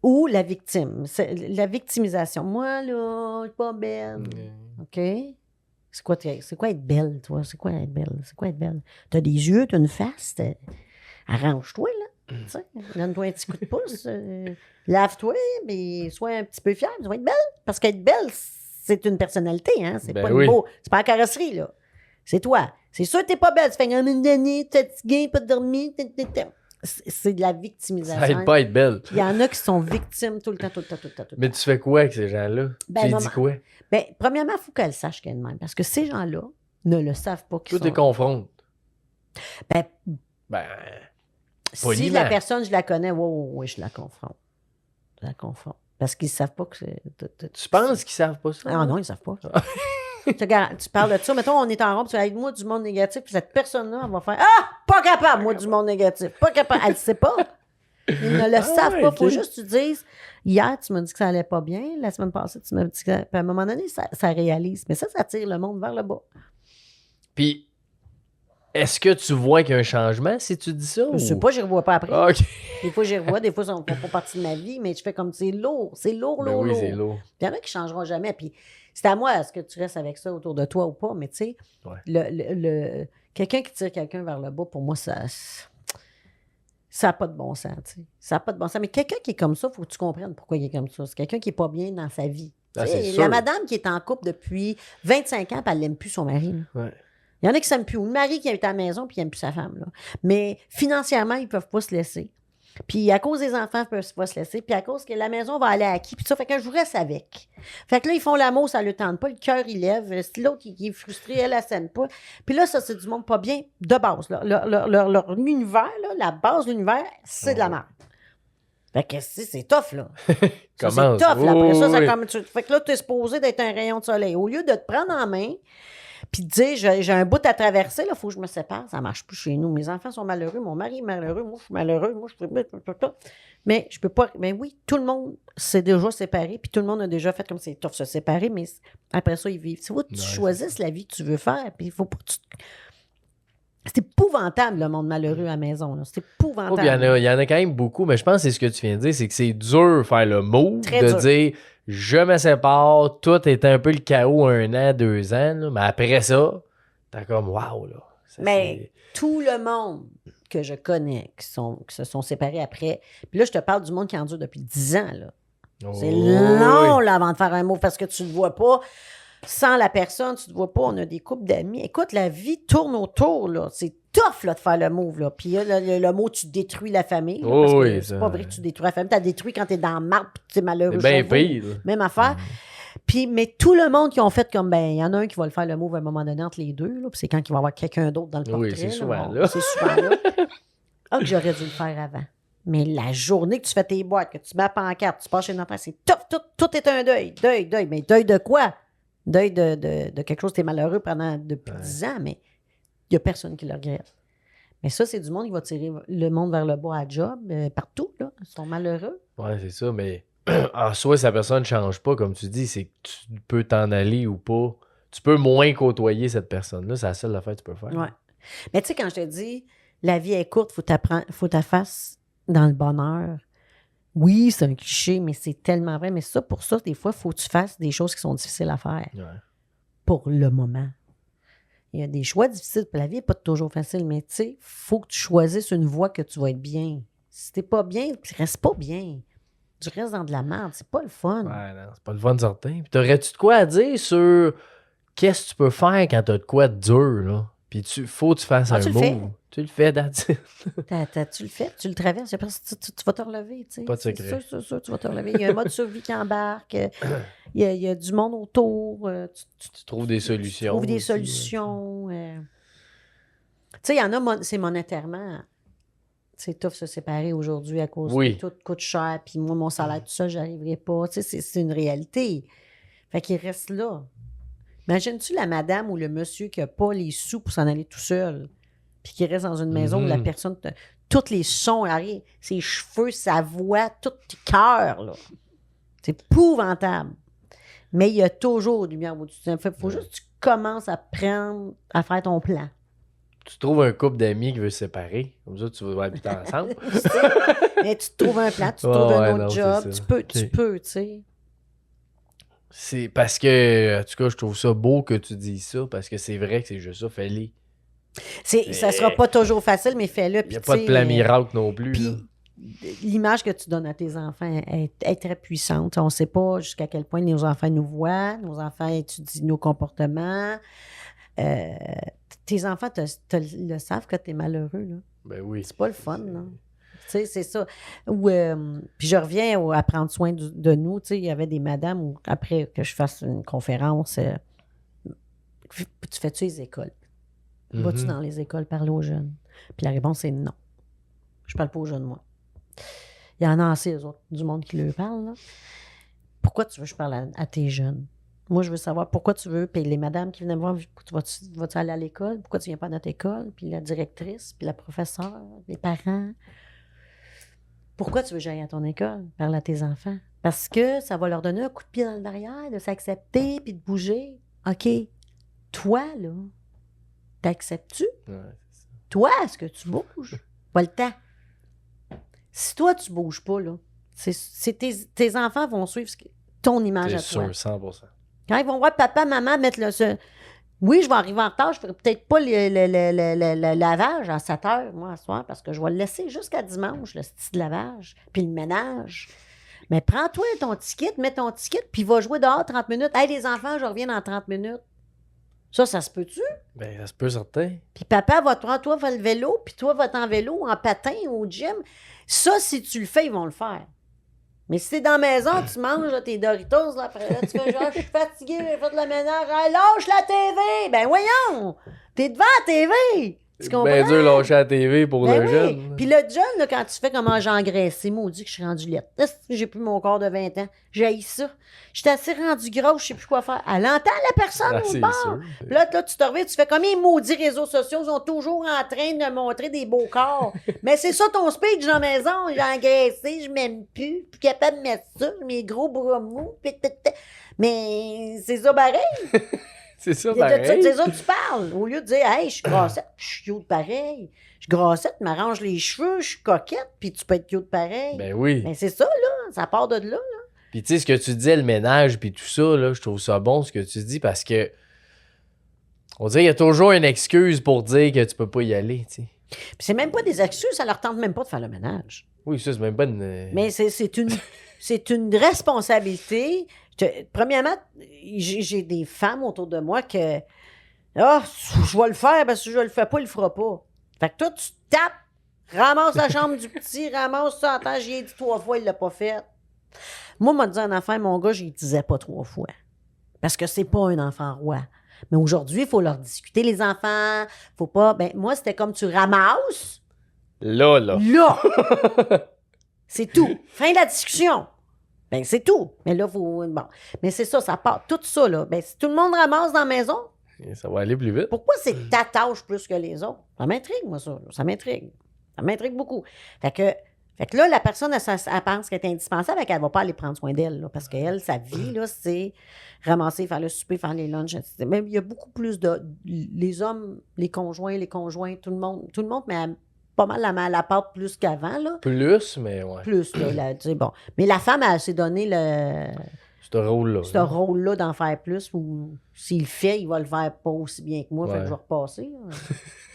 Ou la victime. La victimisation. Moi, là, je suis pas belle. OK? C'est quoi être belle, toi? C'est quoi être belle? T'as des yeux, t'as une face. Arrange-toi, là. Donne-toi un petit coup de pouce. Lave-toi, mais sois un petit peu fière. Tu vas être belle. Parce qu'être belle, c'est une personnalité, hein? C'est pas une beau. C'est pas la carrosserie, là. C'est toi. C'est sûr que t'es pas belle. Tu fais une année, t'es fatiguée, pas dormi. C'est de la victimisation. Ça aide pas à être belle. Il y en a qui sont victimes tout le temps. Mais tu fais quoi avec ces gens-là? Tu dis quoi? Ben, premièrement, il faut qu'elles sachent qu'elles même. Parce que ces gens-là ne le savent pas. Tu les confrontes. Si la personne, je la connais, oui, je la confronte. Parce qu'ils ne savent pas que c'est... Tu penses qu'ils savent pas ça? Ah non, ils ne savent pas. Tu parles de ça. Mettons, on est en robe, tu vas avec moi du monde négatif, puis cette personne-là, elle va faire « Ah! Pas capable, moi, du monde négatif. Pas capable. » Elle ne sait pas. Ils ne le savent pas. Il faut juste que tu dises « Hier, tu m'as dit que ça allait pas bien. La semaine passée, tu m'as dit que... » Puis à un moment donné, ça réalise. Mais ça tire le monde vers le bas. Puis, est-ce que tu vois qu'il y a un changement si tu dis ça? Je sais pas, je ne revois pas après. Okay. Des fois, j'y revois, des fois, ça ne fait pas partie de ma vie, mais je fais comme c'est lourd. C'est lourd. Oui, c'est lourd. Il y en a qui ne changeront jamais. Puis c'est à moi, est-ce que tu restes avec ça autour de toi ou pas? Mais tu sais, quelqu'un qui tire quelqu'un vers le bas, pour moi, ça n'a pas de bon sens. Tu sais. Ça n'a pas de bon sens. Mais quelqu'un qui est comme ça, il faut que tu comprennes pourquoi il est comme ça. C'est quelqu'un qui n'est pas bien dans sa vie. La madame qui est en couple depuis 25 ans, puis elle n'aime plus son mari. Ouais. Il y en a qui ne s'aiment plus. Ou le mari qui est à la maison puis il n'aime plus sa femme. Là. Mais financièrement, ils ne peuvent pas se laisser. Puis à cause des enfants, ils ne peuvent pas se laisser. Puis à cause que la maison va aller à qui. Puis ça fait que je reste avec. Fait que là, ils font l'amour, ça ne le tente pas. Le cœur, il lève. C'est l'autre qui est frustré, elle ne s'aime pas. Puis là, ça, c'est du monde pas bien de base. Là. Leur univers, là, la base de l'univers, c'est de la merde. Fait que c'est tough, là. Ça, c'est tough, là. Après ça, comme fait que là, tu es supposé d'être un rayon de soleil. Au lieu de te prendre en main, puis de dire, j'ai un bout à traverser, il faut que je me sépare. Ça ne marche plus chez nous. Mes enfants sont malheureux, mon mari est malheureux, moi, je suis malheureux, moi, je suis... Mais je peux pas... Mais oui, tout le monde s'est déjà séparé, puis tout le monde a déjà fait comme c'est tough se séparer, mais après ça, ils vivent. Il faut que tu choisisses la vie que tu veux faire, puis il faut pas que tu... C'est épouvantable, le monde malheureux à la maison. Là. C'est épouvantable. Il y en a quand même beaucoup, mais je pense que c'est ce que tu viens de dire, c'est que c'est dur de faire le move, dire je me sépare, tout est un peu le chaos 1 an, 2 ans, là, mais après ça, t'as comme wow. Là. Mais tout le monde que je connais qui se sont séparés après, puis là, je te parle du monde qui endure depuis 10 ans. Là. C'est long là, avant de faire un move parce que tu ne le vois pas. Sans la personne, tu ne te vois pas, on a des couples d'amis. Écoute, la vie tourne autour, là. C'est tough, là, de faire le move, là. Puis le mot, tu détruis la famille. Là, parce que c'est pas vrai que tu détruis la famille. Tu as détruit quand tu es dans le marbre et tu es malheureux. C'est bien pire. Même affaire. Mais tout le monde qui ont fait comme, ben, il y en a un qui va le faire le move à un moment donné entre les deux, là, puis c'est quand il va y avoir quelqu'un d'autre dans le portrait. Oui, c'est souvent là. là. C'est souvent là. Ah, que j'aurais dû le faire avant. Mais la journée que tu fais tes boîtes, que tu mets la pancarte, tu passes chez notre c'est tout est un deuil. Deuil. Mais deuil de quoi? Deuil de quelque chose, tu es malheureux depuis 10 ans, mais il n'y a personne qui le regrette. Mais ça, c'est du monde qui va tirer le monde vers le bas à job, partout, là. Ils sont malheureux. Oui, c'est ça, mais en soi, si la personne ne change pas, comme tu dis, c'est que tu peux t'en aller ou pas. Tu peux moins côtoyer cette personne-là. C'est la seule affaire que tu peux faire. Oui. Mais tu sais, quand je te dis, la vie est courte, faut ta face dans le bonheur. Oui, c'est un cliché, mais c'est tellement vrai. Mais ça, pour ça, des fois, il faut que tu fasses des choses qui sont difficiles à faire. Ouais. Pour le moment. Il y a des choix difficiles. La vie n'est pas toujours facile, mais tu sais, il faut que tu choisisses une voie que tu vas être bien. Si t'es pas bien, tu restes pas bien. Tu restes dans de la merde. C'est pas le fun. Ouais, non, c'est pas le fun certain. Puis t'aurais-tu de quoi à dire sur qu'est-ce que tu peux faire quand t'as de quoi de dur, là? Puis faut que tu fasses un move. Tu le fais, that's it. Tu le fais, tu le traverses. Tu vas te relever. Tu sais. Pas de secret. C'est sûr, tu vas te relever. Il y a un mode survie qui embarque. Il y a du monde autour. Tu trouves des solutions. Tu trouves des aussi, solutions. Tu sais, il y en a, c'est monétairement. C'est tough se séparer aujourd'hui à cause que tout coûte cher. Puis moi, mon salaire, tout ça, j'arriverai pas. Tu sais, c'est une réalité. Fait qu'il reste là. Imagines-tu la madame ou le monsieur qui n'a pas les sous pour s'en aller tout seul, puis qui reste dans une maison où la personne, tous les sons arrivent, ses cheveux, sa voix, tout tes cœurs, là. C'est épouvantable. Mais il y a toujours une lumière au dessus. Il faut juste que tu commences à faire ton plan. Tu trouves un couple d'amis qui veut se séparer, comme ça, tu vas habiter ensemble. Mais tu te trouves un plan, tu te trouves un autre job, tu peux, tu sais. C'est parce que, en tout cas, je trouve ça beau que tu dises ça, parce que c'est vrai que c'est juste ça, fais-le. Ça sera pas toujours facile, mais fais-le. Il n'y a pas de plan miracle non plus. Puis l'image que tu donnes à tes enfants est très puissante. On ne sait pas jusqu'à quel point nos enfants nous voient, nos enfants étudient nos comportements. Tes enfants le savent que tu es malheureux. Là. Ben oui. C'est pas le fun, là. Tu sais, c'est ça. Puis je reviens à prendre soin de nous. Tu sais, il y avait des madames où, après que je fasse une conférence, tu fais-tu les écoles? Vas-tu dans les écoles parler aux jeunes? Puis la réponse est non. Je parle pas aux jeunes, moi. Il y en a assez, eux autres, du monde qui leur parle. Là. Pourquoi tu veux que je parle à tes jeunes? Moi, je veux savoir pourquoi tu veux. Puis les madames qui venaient me voir, vas-tu aller à l'école? Pourquoi tu viens pas à notre école? Puis la directrice, puis la professeure, les parents. Pourquoi tu veux que j'aille à ton école? Parle à tes enfants. Parce que ça va leur donner un coup de pied dans le derrière, de s'accepter puis de bouger. OK. Toi, là, t'acceptes-tu? Ouais, c'est ça. Toi, est-ce que tu bouges? Pas le temps. Si toi, tu bouges pas, là, tes enfants vont suivre ton image à toi. C'est sûr, 100%. Quand ils vont voir papa, maman mettre oui, je vais arriver en retard, je ne ferai peut-être pas le lavage à 7 heures, moi, ce soir, parce que je vais le laisser jusqu'à dimanche, le style lavage, puis le ménage. Mais prends-toi ton ticket, mets ton ticket, puis va jouer dehors 30 minutes. Hey, les enfants, je reviens dans 30 minutes. Ça se peut-tu? Ben, ça se peut, certain. Puis papa va toi va le vélo, puis toi va en vélo, en patin, au gym. Ça, si tu le fais, ils vont le faire. Mais si t'es dans la maison, tu manges là, tes Doritos, là, après, là, tu fais genre, je suis fatigué, j'ai fait de la ménage, hey, lâche la TV! Ben voyons! T'es devant la TV! Tu comprends? Ben dur lâcher la TV pour le jeune. Puis le jeune, là, quand tu fais comment j'engraissais, maudit que je suis rendu laite. J'ai plus mon corps de 20 ans. J'ai ça. J'étais assez rendu grosse, je sais plus quoi faire. Elle entend la personne au bord. Puis là, tu te reviens, tu fais comme les maudits réseaux sociaux, ils sont toujours en train de montrer des beaux corps. Mais c'est ça ton speech dans la maison. J'ai engraissé, je m'aime plus capable de mettre ça, mes gros bras mous. Mais c'est ça pareil. C'est ça, pareil. C'est ça que tu parles. Au lieu de dire, hey, je suis grassette, je suis cute pareil. Je suis grassette, m'arrange les cheveux, je suis coquette, puis tu peux être cute pareil. Ben oui. Ben c'est ça, là. Ça part de là, là. Puis tu sais, ce que tu disais, le ménage, puis tout ça, là, je trouve ça bon, ce que tu dis, parce que on dirait qu'il y a toujours une excuse pour dire que tu peux pas y aller, tu sais. Puis c'est même pas des excuses, ça leur tente même pas de faire le ménage. Oui, ça, c'est même pas une... Mais c'est une responsabilité. Premièrement, j'ai des femmes autour de moi que je vais le faire parce que si je le fais pas, il le fera pas. Fait que toi, tu tapes, ramasse la chambre du petit, ramasse ça. Attends, j'y ai dit 3 fois, il l'a pas fait. Moi, m'a dit en affaire, mon gars, j'y disais pas 3 fois. Parce que c'est pas un enfant roi. Mais aujourd'hui, il faut leur discuter, les enfants. Faut pas... Ben, moi, c'était comme tu ramasses. Là. Là! C'est tout. Fin de la discussion. Ben, c'est tout. Mais là, faut... Bon. Mais c'est ça, ça part. Tout ça, là. Ben, si tout le monde ramasse dans la maison, Et ça va aller plus vite. pourquoi c'est ta tâche plus que les autres? Ça m'intrigue, moi, ça. Ça m'intrigue. Ça m'intrigue beaucoup. Fait que là, la personne, elle pense qu'elle est indispensable et qu'elle ne va pas aller prendre soin d'elle. Là, parce qu'elle, sa vie, là, c'est ramasser, faire le souper, faire les lunchs. Même, il y a beaucoup plus de... Les hommes, les conjoints, tout le monde, mais pas mal la main à la pâte plus qu'avant, là. Plus, mais ouais. Plus, là, tu sais, bon. Mais la femme, elle s'est donné Ce rôle-là. ce rôle-là d'en faire plus, ou s'il le fait, il va le faire pas aussi bien que moi, fait que je vais repasser.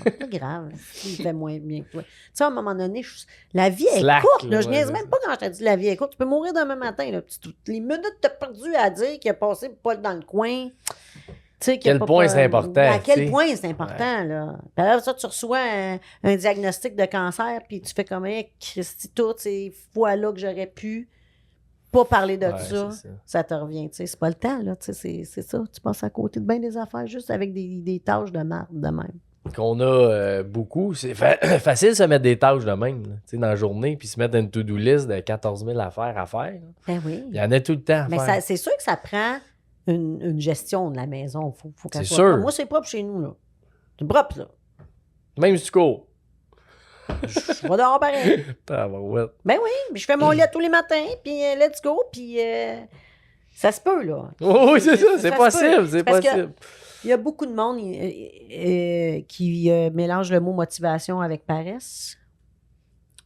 C'est pas grave, il fait moins bien que toi. Tu sais, à un moment donné, la vie est courte, là, je niaise même pas quand je te dis la vie est courte. Tu peux mourir demain matin, là, les minutes que tu as perdu à dire qu'il a passé Paul dans le coin. Quel point c'est important. À quel point c'est important, là. Puis là, ça, tu reçois un diagnostic de cancer, puis tu fais comme, Christy, toutes ces fois-là que j'aurais pu pas parler de ça te revient, tu sais. C'est pas le temps, là, tu sais, c'est ça. Tu passes à côté de bien des affaires juste avec des tâches de marde de même. Qu'on a beaucoup. C'est facile de se mettre des tâches de même, tu sais, dans la journée, puis se mettre une to-do list de 14 000 affaires à faire. Là. Ben oui. Il y en a tout le temps à mais faire. C'est sûr que ça prend une gestion de la maison. Faut qu'elle soit sûr. propre. Moi, c'est propre chez nous, là. C'est propre, là. Même si tu cours. Je vais dehors pareil. Ben oui, puis je fais mon lait tous les matins, puis let's go, puis ça se peut, là. Oui, c'est ça, c'est possible, c'est possible. Il y a beaucoup de monde qui mélange le mot motivation avec paresse.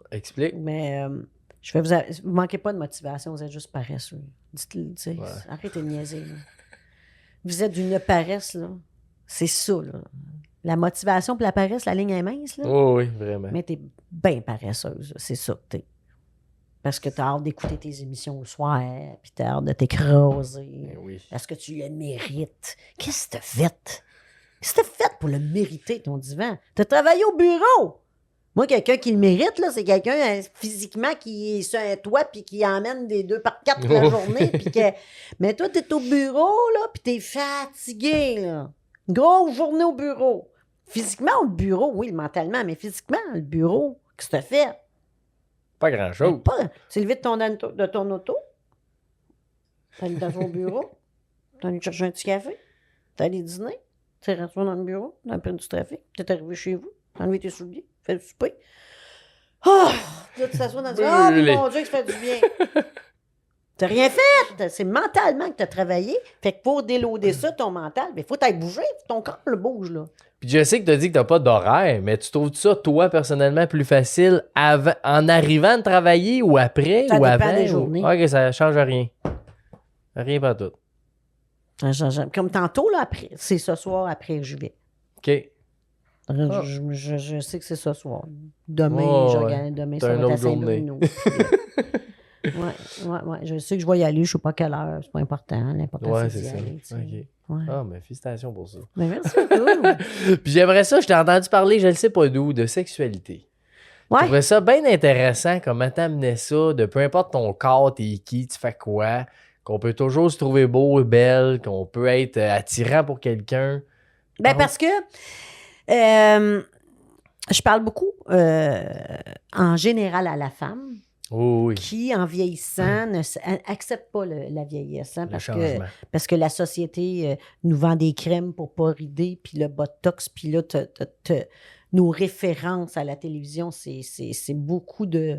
Explique. Mais vous manquez pas de motivation, vous êtes juste paresseux. Dites-le, tu sais. Ouais. Arrêtez de niaiser, là. Vous êtes d'une paresse, là. C'est ça, là. La motivation et la paresse, la ligne est mince, là. Oh, oui, vraiment. Mais t'es bien paresseuse, c'est ça que t'es. Parce que t'as hâte d'écouter tes émissions le soir, puis t'as hâte de t'écraser. Oui. Parce que tu le mérites. Qu'est-ce que t'as fait? Qu'est-ce que t'as fait pour le mériter, ton divan? T'as travaillé au bureau! Moi, quelqu'un qui le mérite, là, c'est quelqu'un physiquement qui est sur un toit puis qui emmène des 2x4 toute la journée. Mais toi, t'es au bureau, là, puis t'es fatigué, là. Grosse journée au bureau. Physiquement, au bureau, oui, mentalement, mais physiquement, le bureau, qu'est-ce que t'as fait? Pas grand-chose. Tu levé de ton auto? T'es allé dans ton bureau? T'es allé chercher un petit café? T'es allé dîner? T'es rentré dans le bureau? T'as pris du trafic? T'es arrivé chez vous? T'as enlevé tes souliers? Fait du souper? Ah! Là, tu t'assois dans le divan. Ah, mon Dieu, que ça fait du bien! T'as rien fait! C'est mentalement que t'as travaillé. Fait que pour déloader ça, ton mental, il faut t'aille bouger. Ton corps le bouge, là. Puis je sais que t'as dit que t'as pas d'horaire, mais tu trouves ça, toi, personnellement, plus facile en arrivant de travailler ou après ça ou dépend avant? Des journées. OK, ça change rien. Rien pas tout. Comme tantôt, là, après, c'est ce soir, après, je vais. OK. Je sais que c'est ce soir. Demain, je regarde. Demain, ça va être à Saint-Bruno. Ouais. Je sais que je vais y aller. Je ne sais pas à quelle heure. C'est pas important. L'important, c'est d'y aller. OK. Ouais. Ah, mais félicitations pour ça. Mais merci beaucoup. Puis j'aimerais ça, je t'ai entendu parler, je ne sais pas d'où, de sexualité. Ouais. Je trouvais ça bien intéressant, comment t'amenais ça, de peu importe ton corps, t'es qui, tu fais quoi, qu'on peut toujours se trouver beau et belle, qu'on peut être attirant pour quelqu'un. Ben parce que je parle beaucoup en général à la femme. Oui. Qui, en vieillissant, n'accepte pas la vieillesse. Hein, parce que la société nous vend des crèmes pour pas rider, puis le botox, puis là, nos références à la télévision, c'est beaucoup de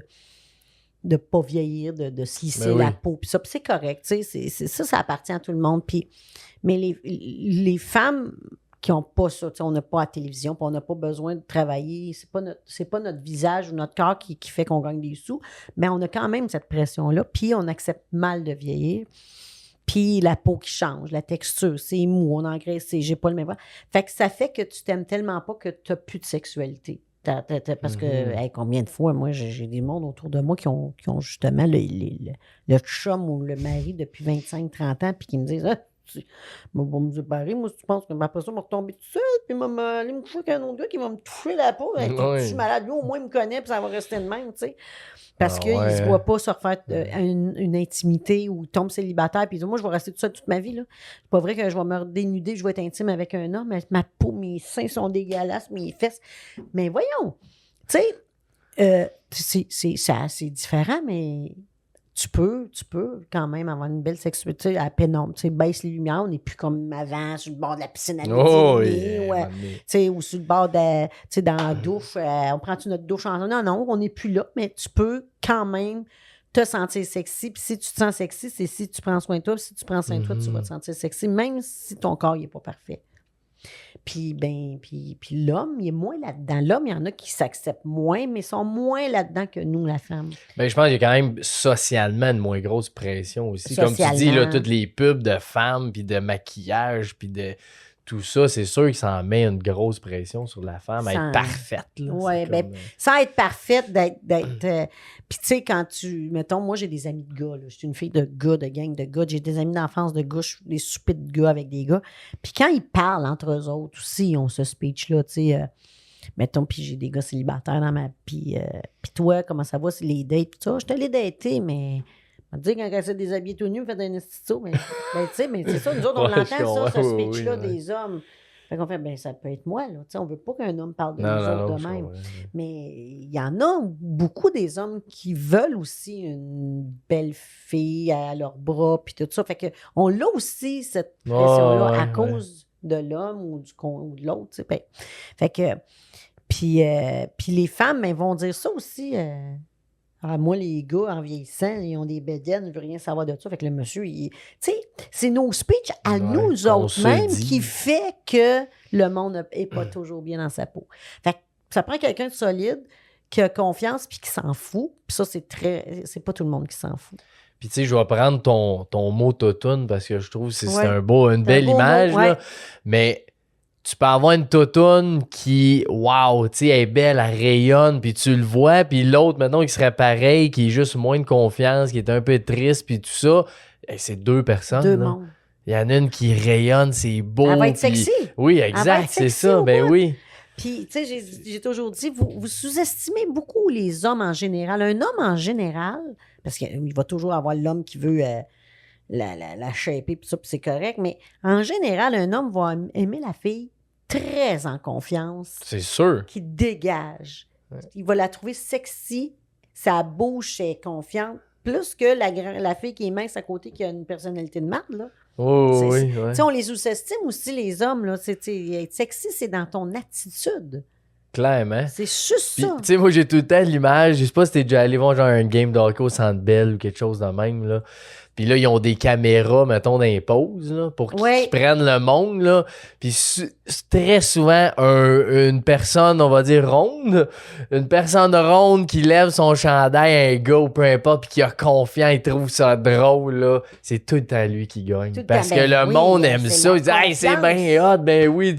pas vieillir, de se lisser la peau. Puis ça, c'est correct. Ça appartient à tout le monde. Mais les femmes qui n'ont pas ça, on n'a pas la télévision, puis on n'a pas besoin de travailler, c'est pas notre visage ou notre corps qui fait qu'on gagne des sous, mais on a quand même cette pression-là, puis on accepte mal de vieillir, puis la peau qui change, la texture, c'est mou, on engraisse, j'ai pas le même... Fait que ça fait que tu t'aimes tellement pas que tu n'as plus de sexualité. Parce que, combien de fois, moi, j'ai des mondes autour de moi qui ont justement le chum ou le mari depuis 25-30 ans, puis qui me disent me séparer. Moi, si tu penses que après ça, je vais retomber tout seul, puis je vais aller me coucher avec un autre gars qui va me toucher la peau. Je suis malade, lui, au moins, il me connaît, puis ça va rester de même, tu sais. Parce qu'il ne se voit pas se refaire une intimité ou tombe célibataire, puis moi, je vais rester tout seul toute ma vie, là. C'est pas vrai que je vais me dénuder, je vais être intime avec un homme, ma peau, mes seins sont dégueulasses, mes fesses. Mais voyons, tu sais, c'est différent, mais tu peux quand même avoir une belle sexualité à la pénombre. Tu sais, baisse les lumières, on n'est plus comme avant, sur le bord de la piscine à midi, ou sur le bord de, tu sais, dans la douche, on prend-tu notre douche ensemble? Non, on n'est plus là, mais tu peux quand même te sentir sexy. Puis si tu te sens sexy, c'est si tu prends soin de toi. Puis si tu prends soin de toi, tu vas te sentir sexy, même si ton corps n'est pas parfait. Puis l'homme, il est moins là-dedans. L'homme, il y en a qui s'acceptent moins, mais sont moins là-dedans que nous, la femme. Ben, je pense qu'il y a quand même socialement une moins grosse pression aussi. Comme tu dis, là, toutes les pubs de femmes, puis de maquillage, puis de tout ça, c'est sûr que ça en met une grosse pression sur la femme à être parfaite. Oui, bien, sans être parfaite, d'être puis tu sais, quand mettons, moi, j'ai des amis de gars, là. Je suis une fille de gars, de gang de gars. J'ai des amis d'enfance de gars, des soupers de gars avec des gars. Puis quand ils parlent entre eux autres aussi, ils ont ce speech-là, tu sais. Mettons, puis j'ai des gars célibataires dans ma... Puis toi, comment ça va, c'est les dates, puis ça. Je te l'ai daté, mais... On va te dire, quand elle s'est déshabillée tout nu, fait un institut, mais tu sais, mais c'est ça, nous autres, on l'entend, ça, ce speech-là des hommes. Fait qu'on fait, ça peut être moi, là. Tu sais, on veut pas qu'un homme parle de nous autres de même. Mais il y en a beaucoup des hommes qui veulent aussi une belle fille à leurs bras, puis tout ça. Fait qu'on l'a aussi, cette pression-là, à cause de l'homme ou de l'autre, tu sais. Fait que, puis les femmes, elles vont dire ça aussi. Moi, les gars, en vieillissant, ils ont des bédaines, je veux rien savoir de ça. Fait que le monsieur, tu sais, c'est nos speeches à nous autres même qui fait que le monde n'est pas toujours bien dans sa peau. Fait que ça prend quelqu'un de solide, qui a confiance puis qui s'en fout. Puis ça, c'est pas tout le monde qui s'en fout. Puis tu sais, je vais prendre ton mot toutoune parce que je trouve que c'est une belle image, là. Mais... tu peux avoir une toutoune qui, wow, tu sais, elle est belle, elle rayonne, puis tu le vois, puis l'autre, maintenant, qui serait pareil, qui est juste moins de confiance, qui est un peu triste, puis tout ça, c'est deux personnes. Deux mondes. Il y en a une qui rayonne, c'est beau. Elle va être sexy. Oui, exact, c'est ça, ben oui. Puis, tu sais, j'ai toujours dit, vous sous-estimez beaucoup les hommes en général. Un homme en général, parce qu'il va toujours avoir l'homme qui veut... la shaper, puis ça, puis c'est correct, mais en général, un homme va aimer la fille très en confiance. C'est sûr. Qui dégage. Ouais. Il va la trouver sexy, sa bouche est confiante, plus que la fille qui est mince à côté, qui a une personnalité de marde, là. Oh, oui. On les sous-estime aussi, les hommes, là. Être sexy, c'est dans ton attitude. Clairement. C'est juste ça. Tu sais, moi, j'ai tout le temps l'image, je sais pas si t'es déjà allé voir genre un game d'hockey au Centre Bell ou quelque chose de même, là. Puis là, ils ont des caméras, mettons, dans les pauses, là, pour qu'ils prennent le monde, là. Puis très souvent, une personne, on va dire ronde, une personne ronde qui lève son chandail à un gars ou peu importe, puis qui a confiance, il trouve ça drôle, là. C'est tout le temps lui qui gagne. Parce que le monde aime ça. Il dit, hey, c'est bien hot. Ben oui,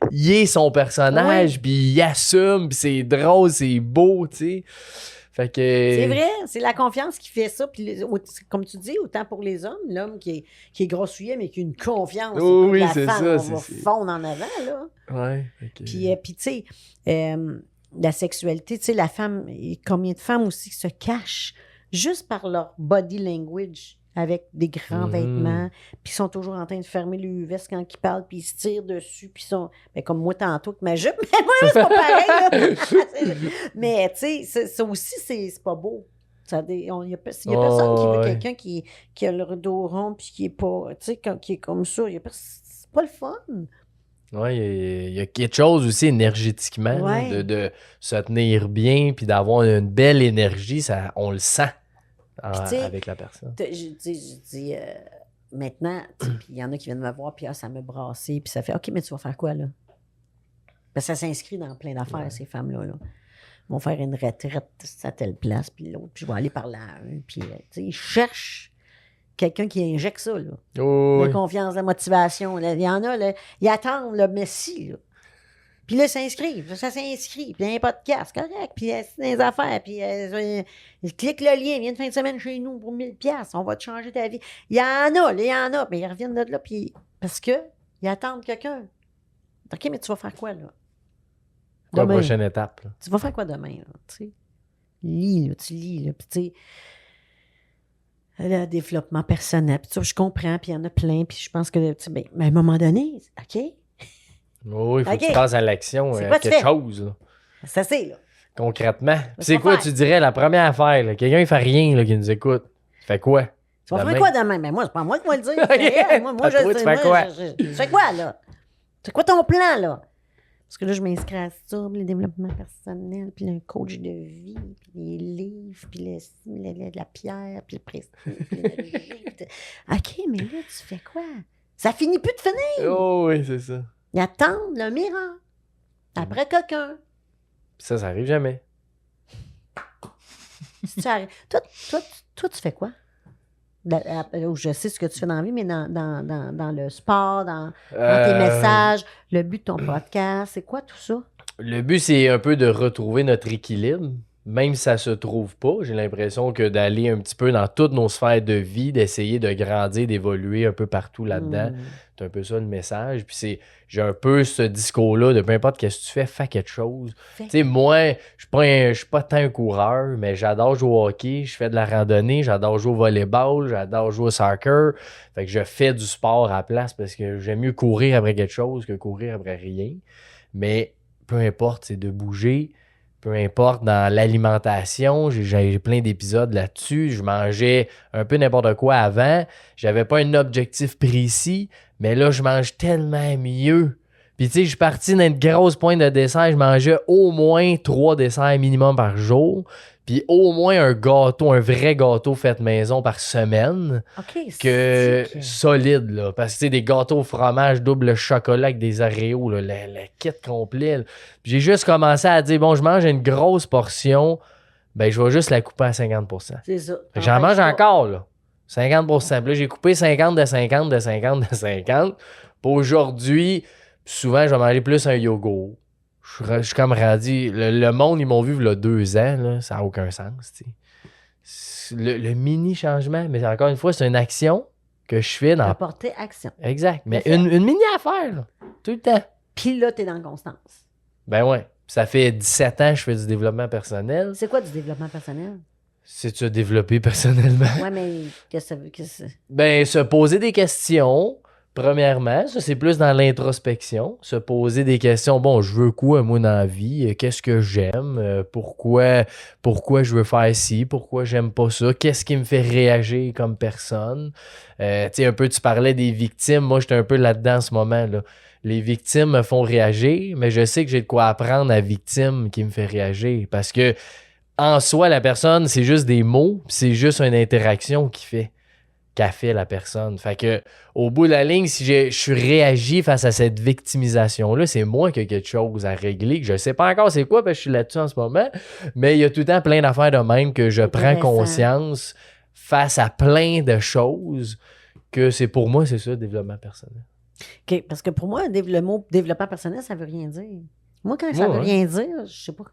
il est son personnage, puis il assume, puis c'est drôle, c'est beau, tu sais. Fait que... C'est vrai, c'est la confiance qui fait ça. Puis, comme tu dis, autant pour les hommes, l'homme qui est grossouillet, mais qui a une confiance. Oh, oui, la c'est femme, ça. On va fondre en avant, là. Ouais, OK. Puis tu sais, la sexualité, tu sais, la femme, combien de femmes aussi se cachent juste par leur body language avec des grands vêtements, puis ils sont toujours en train de fermer le veste quand ils parlent, puis ils se tirent dessus, puis ils sont... Ben, comme moi tantôt avec ma jupe, mais moi, c'est pas pareil, là. Mais, tu sais, ça aussi, c'est pas beau. Il y a personne qui veut quelqu'un qui a le dos rond, puis qui est pas... Tu sais, qui est comme ça. C'est pas le fun. Oui, il y a quelque chose aussi énergétiquement, là, de se tenir bien, puis d'avoir une belle énergie, ça, on le sent. Avec la personne. Je dis maintenant, puis il y en a qui viennent me voir, puis ça me brassait, puis ça fait OK, mais tu vas faire quoi, là? Ben, ça s'inscrit dans plein d'affaires, ces femmes-là. Là. Ils vont faire une retraite à telle place, puis l'autre, puis je vais aller par là. Puis, ils cherchent quelqu'un qui injecte ça, là. Oh, de confiance, de motivation. Là. Il y en a, là, ils attendent le Messie, là. Puis là, ça s'inscrit, puis il y a un podcast, correct, puis c'est des affaires, puis clique le lien, viens de fin de semaine chez nous pour 1000$, on va te changer ta vie. Il y en a, mais ils reviennent de là, puis parce que ils attendent quelqu'un. OK, mais tu vas faire quoi, là? La prochaine étape. Là. Tu vas faire quoi demain, là, tu sais? Tu lis, là, puis tu sais... Le développement personnel, puis je comprends, puis il y en a plein, puis je pense que, mais à un moment donné, OK? Oui, il faut que tu passes à l'action, quelque chose. Là. Ça, c'est, là. Concrètement. C'est quoi, tu dirais, la première affaire, là, quelqu'un qui fait rien, là, qui nous écoute, fait quoi? Tu vas faire quoi demain? Mais moi, c'est pas moi qui vais le dire. Moi, je sais. Tu fais quoi? Tu fais quoi, là? C'est quoi ton plan, là? Parce que là, je m'inscris à ça, le développement personnel, puis un coach de vie, puis les livres, puis la pierre, puis le prestige, puis l'énergie. OK, mais là, tu fais quoi? Ça finit plus de finir. Oh oui, c'est ça. Ils attendent le miracle. Après quelqu'un. Ça arrive jamais. Si ça arrive. Toi, tu fais quoi? Je sais ce que tu fais dans la vie, mais dans le sport, dans tes messages, le but de ton podcast, c'est quoi tout ça? Le but, c'est un peu de retrouver notre équilibre. Même si ça se trouve pas, j'ai l'impression que d'aller un petit peu dans toutes nos sphères de vie, d'essayer de grandir, d'évoluer un peu partout là-dedans. C'est un peu ça le message. Puis j'ai un peu ce discours-là de peu importe qu'est-ce que tu fais quelque chose. Tu sais, moi, je suis pas tant un coureur, mais j'adore jouer au hockey, je fais de la randonnée, j'adore jouer au volleyball, j'adore jouer au soccer. Fait que je fais du sport à la place parce que j'aime mieux courir après quelque chose que courir après rien. Mais peu importe, c'est de bouger. Peu importe, dans l'alimentation, j'ai plein d'épisodes là-dessus. Je mangeais un peu n'importe quoi avant. J'avais pas un objectif précis, mais là, je mange tellement mieux. Puis tu sais, je suis parti d'une grosse pointe de dessert. Je mangeais au moins 3 desserts minimum par jour. Puis au moins un gâteau, un vrai gâteau fait maison par semaine. Solide, là. Parce que tu sais, des gâteaux au fromage, double chocolat avec des Oreos, là, le kit complet. Là. Puis j'ai juste commencé à dire, bon, je mange une grosse portion, ben je vais juste la couper à 50%. C'est ça. Fait que j'en mange encore, là. 50%. Puis là, j'ai coupé 50 de 50 de 50 de 50. Puis aujourd'hui, souvent, je vais manger plus un yogourt. Je suis comme rendu... Le monde, ils m'ont vu il y a 2 ans, là, ça n'a aucun sens. Le mini-changement, mais encore une fois, c'est une action que je fais dans... Apporter action. Exact, mais une mini-affaire, là, tout le temps. Puis là, tu es dans la constance. Ben ouais. Ça fait 17 ans que je fais du développement personnel. C'est quoi du développement personnel? C'est de se développer personnellement. Ouais, mais qu'est-ce que c'est? Ben, se poser des questions... Premièrement, ça c'est plus dans l'introspection, se poser des questions, bon, je veux quoi moi dans la vie, qu'est-ce que j'aime, pourquoi je veux faire ci, pourquoi j'aime pas ça, qu'est-ce qui me fait réagir comme personne. Tu sais, un peu, tu parlais des victimes, moi j'étais un peu là-dedans en ce moment, là. Les victimes me font réagir, mais je sais que j'ai de quoi apprendre à la victime qui me fait réagir, parce que en soi, la personne, c'est juste des mots, c'est juste une interaction qu'a fait la personne. Fait que, au bout de la ligne, si je suis réagi face à cette victimisation-là, c'est moi qui ai quelque chose à régler, que je sais pas encore c'est quoi, parce que je suis là-dessus en ce moment, mais il y a tout le temps plein d'affaires de même que je prends conscience face à plein de choses que c'est pour moi, c'est ça, le développement personnel. OK, parce que pour moi, le mot développement personnel, ça veut rien dire. Moi, quand ça veut rien dire, je sais pas.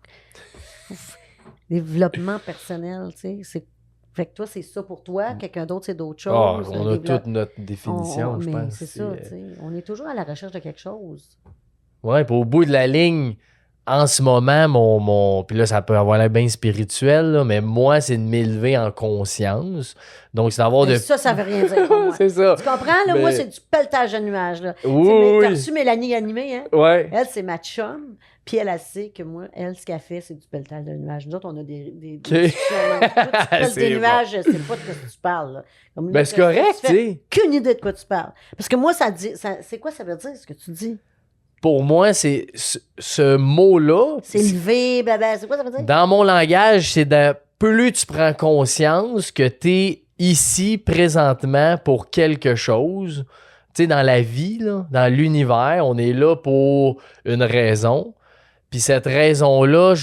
Développement personnel, tu sais, c'est... Fait que toi, c'est ça pour toi. Quelqu'un d'autre, c'est d'autres choses. On a toute notre définition, je pense. C'est ça, tu sais. On est toujours à la recherche de quelque chose. Ouais, puis au bout de la ligne, en ce moment, puis là, ça peut avoir l'air bien spirituel, là, mais moi, c'est de m'élever en conscience. Donc, c'est d'avoir de... Ça veut rien dire pour moi. C'est ça. Tu comprends, là? Moi, c'est du pelletage de nuages, là. Oui. T'as reçu Mélanie animée, hein? Ouais. Elle, c'est ma chum. Puis elle sait que moi, ce qu'elle fait, c'est du pelletage de nuages. Nous autres, on a des des nuages, c'est pas de quoi tu parles. Là. Comme ben, c'est correct, tu sais. Qu'une idée de quoi tu parles. Parce que moi, c'est quoi ça veut dire, ce que tu dis? Pour moi, c'est ce mot-là... C'est élevé, c'est quoi ça veut dire? Dans mon langage, c'est de plus tu prends conscience que t'es ici, présentement, pour quelque chose. Tu sais, dans la vie, là, dans l'univers, on est là pour une raison. Puis cette raison-là,